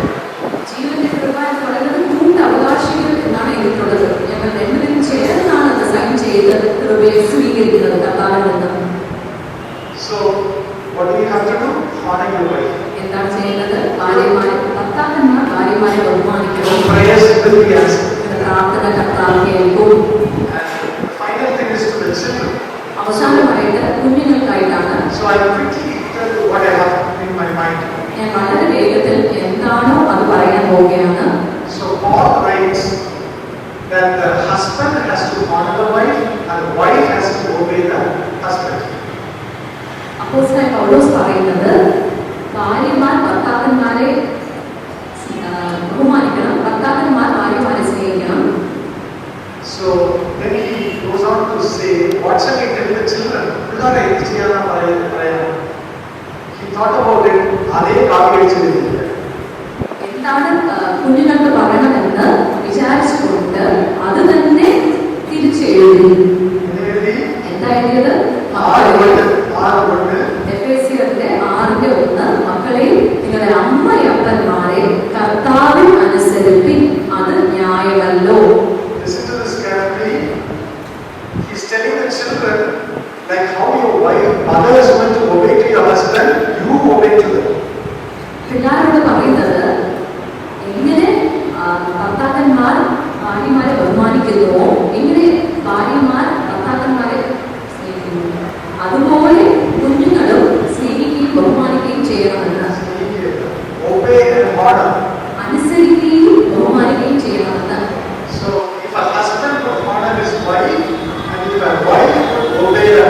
ജീവന്റെ കൃപ എന്ന് പറയുന്നത് കൂട്ടവകാശികൾ എന്നാണ് എഴുതിയിട്ടുള്ളത്. ഞങ്ങൾ രണ്ടുപേരും ചേർന്നാണ് അത് സൈൻ ചെയ്ത് കൃപയെ സ്വീകരിക്കുന്നത് കർത്താവിൽ നിന്ന്. So what do you have to do? Honor your wife. എന്താണ് ചെയ്യേണ്ടത്? ഭാര്യമാരെ, ഭർത്താക്കന്മാർ ഭാര്യമാരെ ബഹുമാനിക്കണം. Prayers will be answered. പ്രാർത്ഥന കർത്താവ് കേൾക്കും. And the final thing is to the children. അവസാനമായിട്ട് കുഞ്ഞുങ്ങൾക്കായിട്ടാണ്. So I quickly tell you what I have in my mind. ഞാൻ വളരെ വേഗത്തിൽ എന്താണോ അത് പറയാൻ പോവുകയാണ്. So Paul writes that the husband has to honor the wife and the wife has to obey the husband. അപ്പോസ്തലൻ പൗലോസ് പറയുന്നത് ഭാര്യമാർ ഭർത്താക്കന്മാരെ ബഹുമാനിക്കണം, ഭർത്താക്കന്മാർ ഭാര്യമാരെ സ്നേഹിക്കണം. So then he goes on to say, what shall we tell the children? പിള്ളേരെ എന്ത് ചെയ്യാനാണ് പറയുന്നത്? He thought about it. അതേ കാവ്യടിച്ചിരുന്നില്ല. എന്താണ് കുഞ്ഞുങ്ങൾക്ക് പറയണമെന്ന് വിചാരിച്ചുകൊണ്ട് അത് തന്നെ തിരിച്ചെഴുതി. എന്താ എഴുതിയത്? എഫേസ്യരുടെ 6:1 മക്കളെ നിങ്ങളുടെ അമ്മയപ്പന്മാരെ കർത്താവിൽ അനുസരിപ്പിൻ, അത് ന്യായമല്ലോ. Listen to this carefully. He's telling the children, like how your wife, mother is going to obey to your husband, you obey to them. പിള്ളേരോട് പറയുന്നത് എങ്ങനെ ഭർത്താക്കന്മാർ ഭാര്യമാരെ ബഹുമാനിക്കുന്നുവോ, എങ്ങനെ ഭാര്യമാർ ഭർത്താക്കന്മാരെ സ്നേഹിക്കുന്നു, അതുപോലെ കുഞ്ഞുങ്ങളും സ്നേഹിക്കുകയും ബഹുമാനിക്കുകയും ചെയ്യണമെന്ന്. അനുസരിക്കുകയും ബഹുമാനിക്കുകയും ചെയ്യണമെന്ന്. So if a husband would honor his wife and if a wife would obey the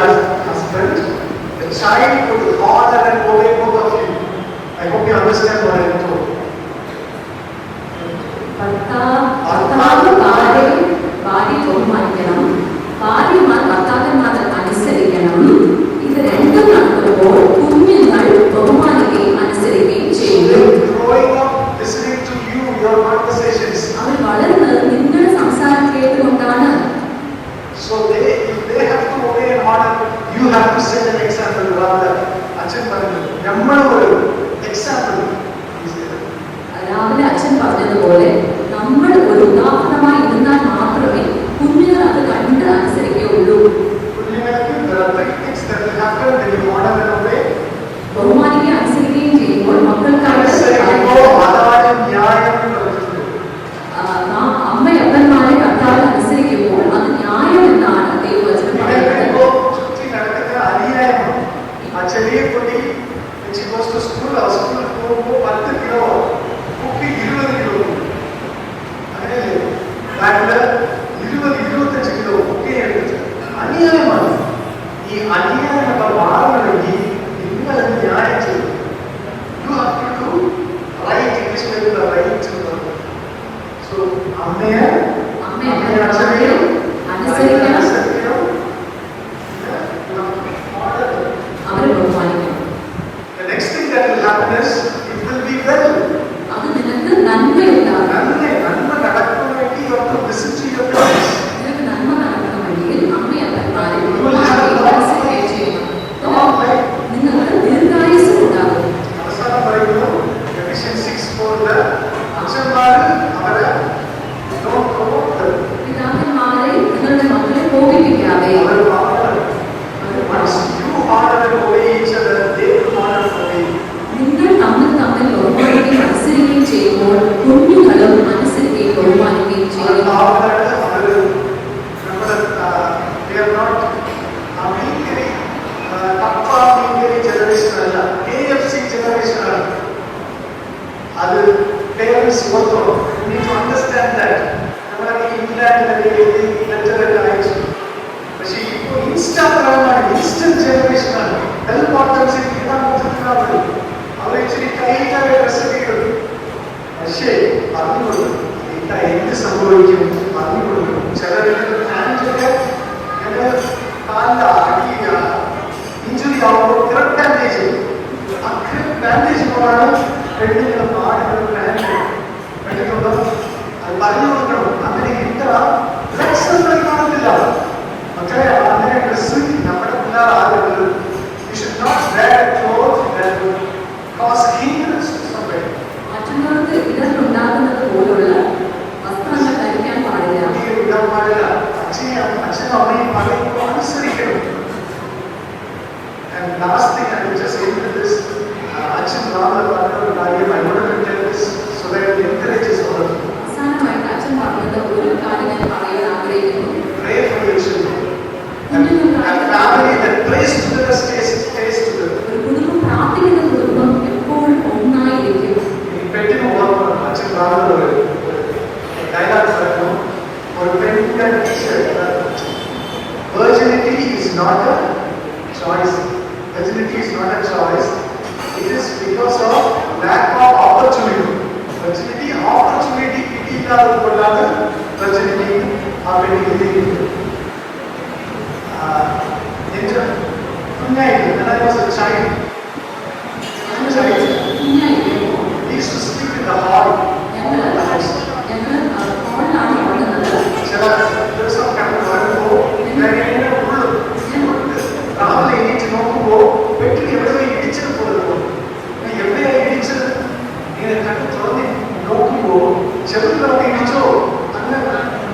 husband, the child would honor and obey both of you. I hope you understand what I am told. ഭർത്താവ് ഭാര്യയെ ബഹുമാനിക്കണം, ഭാര്യമാർ ഭർത്താക്കന്മാരെ അനുസരിക്കണം. ഇത് രണ്ടും നടക്കുമ്പോൾ കുഞ്ഞുങ്ങൾ ബഹുമാനിക്കുകയും അനുസരിക്കുകയും ചെയ്യും. അവർ വളർന്ന് നിങ്ങളുടെ സംസാരം കേട്ടുകൊണ്ടാണ്. So if they have to obey and honor, you have to set an example. Rather, അച്ഛൻ പറഞ്ഞു നമ്മൾ ഒരു എക്സാമ്പിൾ. രാവിലെ അച്ഛൻ പറഞ്ഞതുപോലെ നമ്മൾ ഒരു ഉദാഹരണമായി ഇരുന്നാൽ മാത്രമേ കുഞ്ഞുങ്ങൾ അത് കണ്ട് അനുസരിക്കുകയുള്ളൂ. ബഹുമാനിക്കുകയും അനുസരിക്കുകയും ചെയ്യുമ്പോൾ മക്കൾക്കായിട്ട് അമ്മയപ്പന്മാരെ കർത്താവിൽ അനുസരിക്കുമ്പോൾ അത് ന്യായം എന്നാണ് ദൈവവചനം പറയുന്നത്. ചെറിയ കുട്ടി സ്കൂൾ 10 കിലോ കുട്ടി 20 കിലോ അങ്ങനെയല്ലേ? 20-25 കിലോ ഒക്കെ എടുത്ത് അന്യായമാണ്. ഈ അന്യായമൊക്കെ മാറണമെങ്കിൽ നിങ്ങൾ ന്യായം ചെയ്യും. You have to do right. English മീഡിയത്തിൽ റൈറ്റ്. സോ അമ്മയെ അനുസരിക്കണം. അവരെ ബഹുമാനിക്കണം. The next thing that will happen is it will be well. അത് നിനക്ക് നന്മയുണ്ടാകും. നന്മ നടക്കണമെങ്കിൽ you have to listen to your parents. നിനക്ക് നന്മ നടക്കണമെങ്കിൽ അമ്മയപ്പന്മാരെ അനുസരിക്കുകയും ചെയ്യണം. നിങ്ങൾക്ക് ദീർഘായുസ്സ് ഉണ്ടാകും. അവസാനം പറയുന്നു Ephesians 6:4 അച്ഛന്മാർ അവരെ പിതാക്കന്മാരെ need to understand that. നമ്മളൊക്കെ ഇംഗ്ലണ്ടിലൊക്കെ ലെറ്ററൊക്കെ അയച്ചു. പക്ഷേ ഇപ്പോൾ ഇൻസ്റ്റാഗ്രാമാണ്, ഇൻസ്റ്റന്റ് ജനറേഷനാണ്. ബെൽ ബോട്ടംസ് ഇടാൻ കൊടുത്തിട്ടുണ്ടാവും. അവർ ഇച്ചിരി ടൈറ്റായ ഡ്രസ്സൊക്കെ ഇടും. പക്ഷേ പറഞ്ഞു കൊടുക്കും എന്ത് സംഭവിക്കും, പറഞ്ഞു കൊടുക്കും. ചിലരുടെ ഹാൻഡൊക്കെ കാലിൽ അടി ഇഞ്ചുറി ആവുമ്പോൾ ക്രെഡ് ബാൻഡേജ്, ആ ക്രെഡ് ബാൻഡേജ് പോലാണ് പെണ്ണുങ്ങൾ പാടുകൾ ഹാൻഡ് പെണ്ണിട്ടുണ്ടോ അത് പറഞ്ഞു കൊടുക്കണം. അങ്ങനെ ഇട്ട ബ്ലഡ് സർക്കിൾ കാണത്തില്ല. മക്കളെ അങ്ങനെ ഡ്രസ്സ് നമ്മുടെ പിള്ളേർ ആളുകൾ മറ്റുള്ളവർക്ക് ഇടലുണ്ടാകുന്നത് പോലുള്ള വസ്ത്രങ്ങൾ ധരിക്കാൻ പാടില്ല. അച്ഛനും അമ്മയും പറയുമ്പോൾ അനുസരിക്കണം. And last thing I will just end with this. അച്ഛൻ നാളെ പറഞ്ഞ ഒരു കാര്യം I want to tell this so that it encourages all of you. അവസാനമായിട്ട് അച്ഛൻ പറഞ്ഞത് ഒരു കാര്യം ഞാൻ പറയാൻ ആഗ്രഹിക്കുന്നു. Pray for your children. And family that prays together stays together. ഒരു കുടുംബം പ്രാർത്ഥിക്കുന്ന കുടുംബം എപ്പോഴും ഒന്നായിരിക്കും. പെട്ടെന്ന് ഓർമ്മ അച്ഛൻ പറഞ്ഞ ഒരു ഡയലോഗ് പറഞ്ഞു. ഒരു പെണ്ണിന്റെ teacher virginity is not a choice. Virginity is not a choice. It is because of lack of opportunity. Virginity opportunity കിട്ടിയില്ലാതെ കൊണ്ടാണ് virginity ആ പെണ്ണിക്ക് കുഞ്ഞായിരുന്നു. When I was a child, he used to sleep in the hall. ചില ദിവസം കണ്ടു വരുമ്പോൾ രാവിലെ എണീറ്റ് നോക്കുമ്പോൾ വീട്ടിൽ എവിടെയോ ഇടിച്ചത് പോലെ തോന്നും. എവിടെയാ ഇടിച്ചത് ഇങ്ങനെ കണ്ടു തുറന്ന് നോക്കുമ്പോൾ ചെറുതിലൊക്കെ ഇടിച്ചോ അങ്ങനെ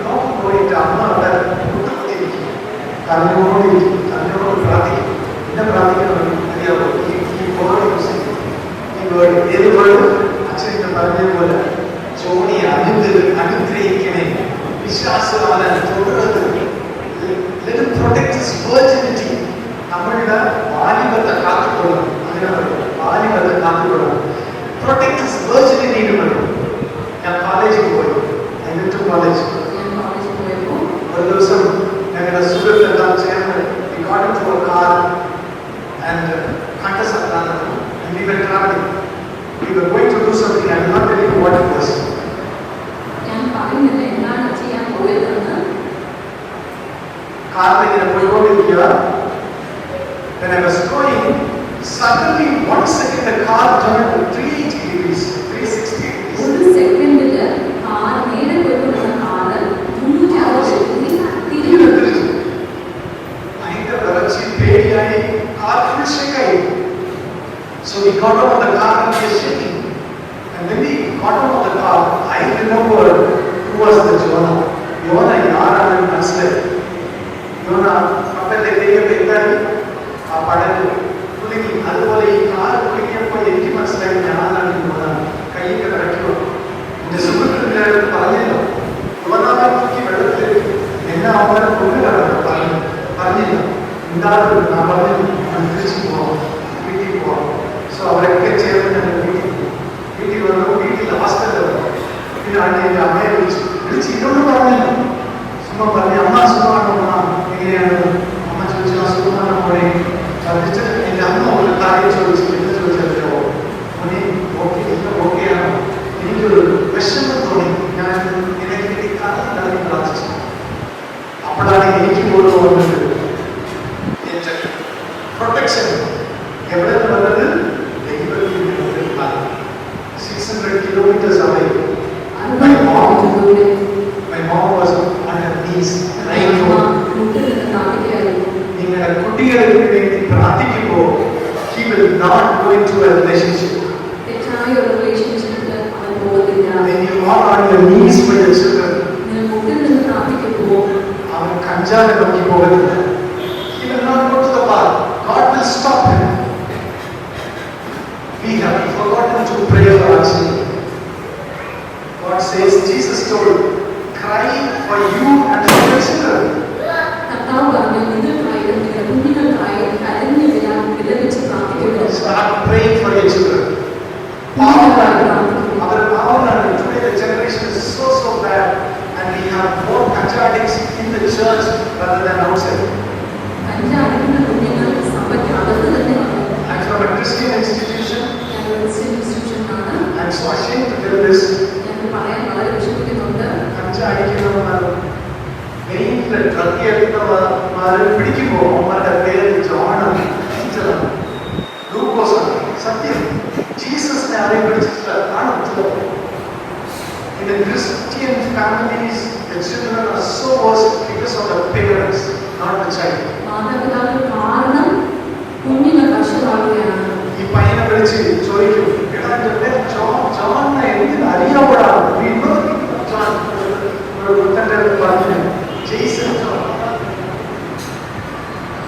നോക്കുമ്പോൾ എൻ്റെ അമ്മ അവിടെ കുത്തിരിക്കും. കരഞ്ഞോണ്ടിരിക്കും, കരഞ്ഞോട് പ്രാർത്ഥിക്കും. എന്നെ പ്രാർത്ഥിക്കണം അറിയാമോ? ഈ വേർഡ് യൂസ് ചെയ്യും. ഈ വേർഡ് ഏത് വേർഡ്? അച്ഛൻ പറഞ്ഞതുപോലെ ജോണി അനുഗ്രഹിക്കണേ, വിശ്വാസവാനെ തുടരുന്നത്. Let him protect his virginity. നമ്മളുടെ ബാല്യത്തെ കാത്തുകൊള്ളണം. അങ്ങനെ പറയും, ബാല്യത്തെ കാത്തുകൊള്ളണം. Protect his virginity എന്ന് പറയും. ഞാൻ കോളേജിൽ പോയി, I went to college. ഒരു ദിവസം ഞങ്ങളുടെ സുഹൃത്തെല്ലാം ചേർന്ന് we got into a car and കണ്ടസത്താണ്. And we were traveling. We were going to do something. I will not tell you what it was. ഞാൻ പറയുന്നില്ല എന്താണ് ചെയ്യാൻ പോയതെന്ന്. കാറിൽ ഇങ്ങനെ പോയിക്കൊണ്ടിരിക്കുക. When I was going, suddenly 1 second the car turned to 380 degrees, 360 degrees. ഒരു സെക്കൻഡിൽ കാർ നേരെ പോയിക്കൊണ്ടിരുന്ന കാറ് 360 ഡിഗ്രി തിരിഞ്ഞു. ഭയങ്കര വിറച്ച് പേടിയായി, കാർ ഫുൾ ഷേക്കായി. So we got out of the car and we were shaking. And when we got out of the car, I remember who was the Jonah. Jonah yarannu മനസ്സിലായി. യോന പക്കത്തെ കൈയൊക്കെ ഇട്ടായി ആ പടല് കുലുങ്ങി. അതുപോലെ ഈ കാർ കുലുങ്ങിയപ്പോൾ എനിക്ക് മനസ്സിലായി ഞാനാണ് യോന. കൈയൊക്കെ കടക്കിയോ. എന്റെ സുഹൃത്തുക്കളെ പറഞ്ഞല്ലോ, യോനാവിനെ നോക്കി വെള്ളത്തിൽ എന്നെ അവരെ കൊണ്ടുവരാണ് പറഞ്ഞില്ല. എന്തായാലും ഞാൻ പറഞ്ഞു തിരിച്ചു പോവാം, വീട്ടിൽ പോവാം. സോ അവരൊക്കെ ചേർന്ന് ഞങ്ങൾ വീട്ടിൽ വന്നു. വീട്ടിൽ ഹോസ്റ്റലിൽ വന്നു. പിന്നെ എൻ്റെ അമ്മയെ വിളിച്ച് ഇതോട് പറഞ്ഞില്ല. സുഖം പറഞ്ഞു, അമ്മ സുഖമാണോ? എങ്ങനെയാണ് അമ്മ ചോദിച്ചു? ആ സുഖമാണോ മോനെ? ശ്രദ്ധിച്ച് എൻ്റെ അമ്മ ഒരു കാര്യം ചോദിച്ചു. എന്ത് ചോദിച്ചല്ലോ? മോനെ ഓക്കെയാണോ? എനിക്കൊരു വിഷമം തോന്നി. ഞാൻ എനിക്ക് വേണ്ടി കഥ പ്രാർത്ഥിച്ചു. അപ്പോഴാണ് എനിക്ക് പോലും വന്നത് പ്രൊട്ടക്ഷൻ എവിടെ നിന്ന് വന്നത്? 600 kilometers away. My mom was on her knees crying for നിങ്ങളുടെ കുട്ടികൾക്ക് വേണ്ടി പ്രാർത്ഥിക്കുമ്പോൾ he will not go into a relationship. When you are on your knees for your children, അവൻ കഞ്ചാവ് നോക്കി പോകത്തില്ല. He will not go to the bar. God will stop him. We have forgotten to pray for our children. God says, Jesus told, cry for you and for your children. Start praying for your children. Today the generation is addicts in the church rather than outside. കഞ്ചാവ് അടിക്കുന്ന കുഞ്ഞുങ്ങൾ സഭയ്ക്ക് അകത്ത് തന്നെ വന്നു. I'm from a Christian institution. ഞാൻ ഒരു Christian ഇൻസ്റ്റിറ്റ്യൂഷനാണ്. I'm so ashamed to tell this. ഞാൻ പറയാൻ വളരെ വിഷമിക്കുന്നുണ്ട്. കഞ്ചാവ് അടിക്കുന്നവന്മാർ മെയിൻ ഡ്രഗ് എടുക്കുന്നവന്മാർ പിടിക്കുമ്പോൾ അവന്മാരുടെ പേര് ജോണാണ്, ടീച്ചറാണ്, ഗ്ലൂക്കോസാണ്. സത്യം ജീസസിനെ ആരെയും പിടിച്ചിട്ടില്ല. കാണും ചിലപ്പോൾ. In the Christian families, the children are so worse because of the parents, not the child. മാതാപിതാക്കൾ കാരണം കുഞ്ഞുങ്ങൾ കഷ്ടമാവുകയാണ്. ഈ പയ്യനെ വിളിച്ച് ചോദിക്കും, എടാ എൻ്റെ പേര് ജോൺ, എനിക്ക് അറിയാപ്പെടാം. ജോൺ വൃത്തൻ്റെ പറഞ്ഞു ജെയ്സൺ ജോൺ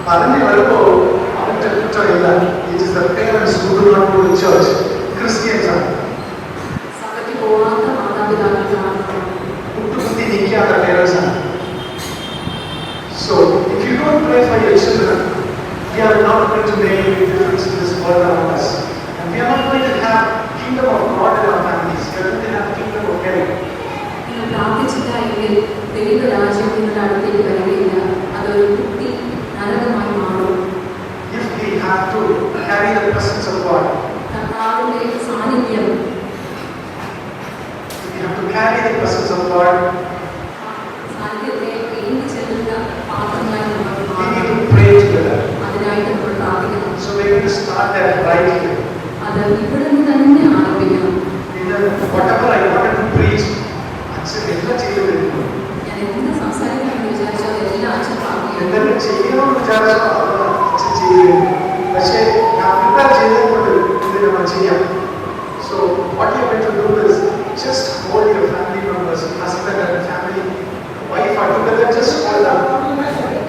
പറഞ്ഞു വരുമ്പോൾ അവൻ്റെ കുറ്റമില്ല. It is the parents who do not go to church. Christians are. സഭയ്ക്ക് പോവാത്ത മാതാപിതാക്കളാണ്. മുട്ടുകുത്തി നിൽക്കാത്ത parents ആണ്. So, if you don't pray for your children, we are not going to make a difference in this world around us. And we are not going to have kingdom of God in our families. We are going to have kingdom of heaven. നിങ്ങൾ പ്രാർത്ഥിച്ചില്ല എങ്കിൽ ദൈവരാജ്യം നിങ്ങളുടെ അടുത്തേക്ക് വരികയില്ല. അതൊരു കുട്ടി നരകമായി മാറും. If we have to carry the presence of God, കർത്താവിന്റെ സാന്നിധ്യം, if we have to carry the presence of God, സാന്നിധ്യത്തെ ഏന്തി ചെല്ലുന്ന പാത്രങ്ങളായി നമ്മൾ we മാറണം. need to pray together. അതിനായിട്ട് നമ്മൾ പ്രാർത്ഥിക്കണം. So we need to start that right here. അത് ഇവിടെ നിന്ന് തന്നെ ആരംഭിക്കണം. Whatever I wanted to preach, അച്ഛൻ എല്ലാം ചെയ്തു തരുന്നു. ഞാൻ എന്ത് സംസാരിക്കണമെന്ന് വിചാരിച്ചാൽ എല്ലാം അച്ഛൻ പറഞ്ഞു. എന്തെങ്കിലും ചെയ്യണമെന്ന് വിചാരിച്ചോ അച്ഛൻ ചെയ്തു തരുന്നു. പക്ഷേ ഞാൻ പ്രിപ്പയർ ചെയ്തതുകൊണ്ട് ഇത് നമ്മൾ ചെയ്യാം. So what you are going to do is just hold your family members, husband and family, wife are together, just hold them.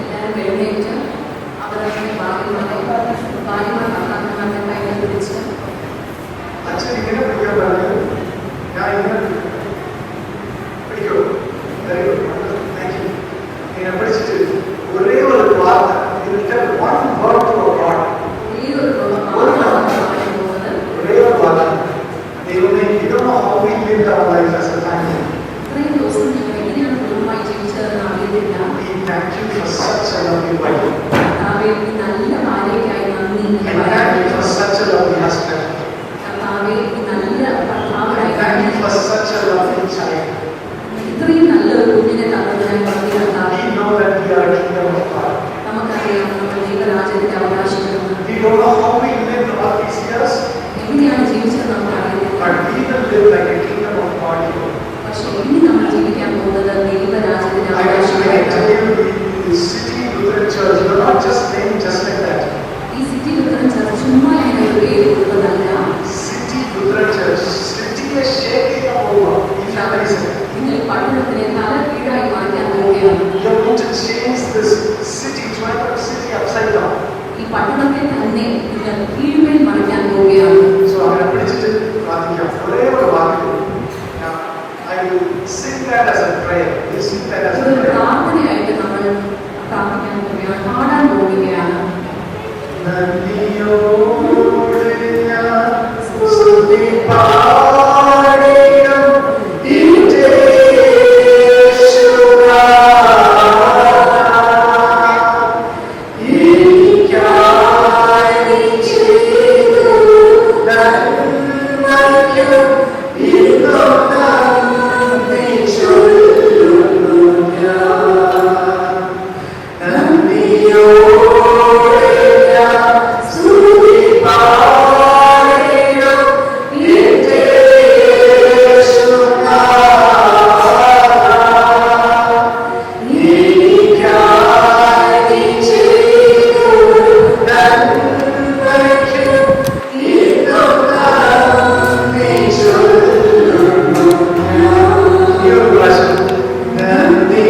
എല്ലാവരും എഴുന്നേറ്റ് അവരുടെ ഭാര്യമാർ ഭർത്താക്കന്മാരുടെ കൈകൾ പിടിച്ച് അച്ഛൻ ഇങ്ങനെ പിടിക്കാൻ പറഞ്ഞു, ഞാൻ ഇങ്ങനെ പിടിക്കോ. Very good, thank you. ഇങ്ങനെ പിടിച്ചിട്ട് ഒരേ ഒരു വാർത്ത, one word to God. ഒരേ ഒരു വാർത്ത. ദൈവമേ, you don't know how we lived our life as a family. ഇത്രയും ദിവസം ഞങ്ങൾ എങ്ങനെയാണ് കുടുംബമായി ജീവിച്ചതെന്ന് അറിയത്തില്ല. We thank you for such a lovely wife. കർത്താവേ, ഈ നല്ല ഭാര്യയ്ക്കായി നന്ദി. I thank you for such a lovely husband. കർത്താവേ, ഈ നല്ല ഭർത്താവായി I thank you for such a lovely child. ഇത്രയും നല്ലൊരു കുഞ്ഞിനെ തന്നതിനായി നന്ദി കർത്താവേ. We know that we are a kingdom of God. നമുക്കറിയാം നമ്മൾ ദൈവരാജ്യത്തിന്റെ അവകാശികളെന്ന്. We don't know how we lived all these years, എങ്ങനെയാണ് ജീവിച്ചത് നമുക്ക് അറിയില്ല. but we will live like a kingdom of God here. പക്ഷെ ഇനി നമ്മൾ ജീവിക്കാൻ പോകുന്നത് ദൈവരാജ്യത്തിന്റെ I tell അവകാശികളായിട്ടാണ്. you, the City Lutheran Church, you are not just named just like that. ഈ സിറ്റി ലുത്തറൻ ചർച്ച് ചുമ്മാ ഇങ്ങനെ ഒരു പേര് കൊടുക്കുന്നതല്ല. City Lutheran Church, city is shaking over in families. നിങ്ങൾ ഈ പട്ടണത്തിനെ തല കീഴായി മാറ്റാൻ പോവുകയാണ്. You are going to change this city, Trivandrum city upside down. ഈ പട്ടണത്തെ തന്നെ നിങ്ങൾ കീഴ്മേൽ മറിക്കാൻ പോവുകയാണ്. So I am preaching forever വാക്യം. I will sing that as a prayer. You sing that as a ഇതൊരു prayer. പ്രാർത്ഥനയായിട്ട് നമ്മൾ പ്രാർത്ഥിക്കാൻ പോവുകയാണ്, പാടാൻ പോവുകയാണ്. നന്ദിയോടെ ഞാൻ സ്തുതി പാടിടും യേശുനാ. എനിക്കായി നീ ചെയ്തു നന്മയ്ക്കും ഇന്നും നന്ദി ചൊല്ലുന്നു ഞാൻ. നന്ദിയോടെ ഞാൻ സ്തുതി പാടിടും എൻ്റെ യേശുനാ. എനിക്കായി നീ ചെയ്തു നന്മയ്ക്കും ഇന്നും നന്ദി ചൊല്ലുന്നു ഞാൻ.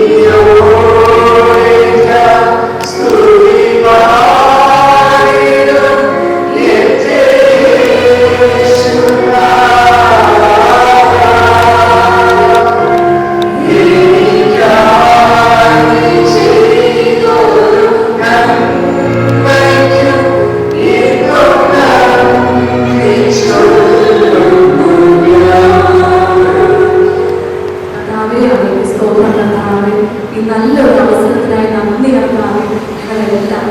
നന്ദിയോടെ ഞാൻ സ്തുതി പാടിടും എൻ്റെ യേശുനാ. എനിക്കായി നീ ചെയ്തൊരു നന്മയ്ക്കും ഇന്നും നന്ദി ചൊല്ലുന്നു ഞാൻ. കർത്താവേ, അങ്ങേക്ക് സ്തോത്രം കർത്താവേ. ഈ നല്ലൊരു അവസരത്തിനായി നന്ദി കർത്താവേ. ഞങ്ങളെല്ലാം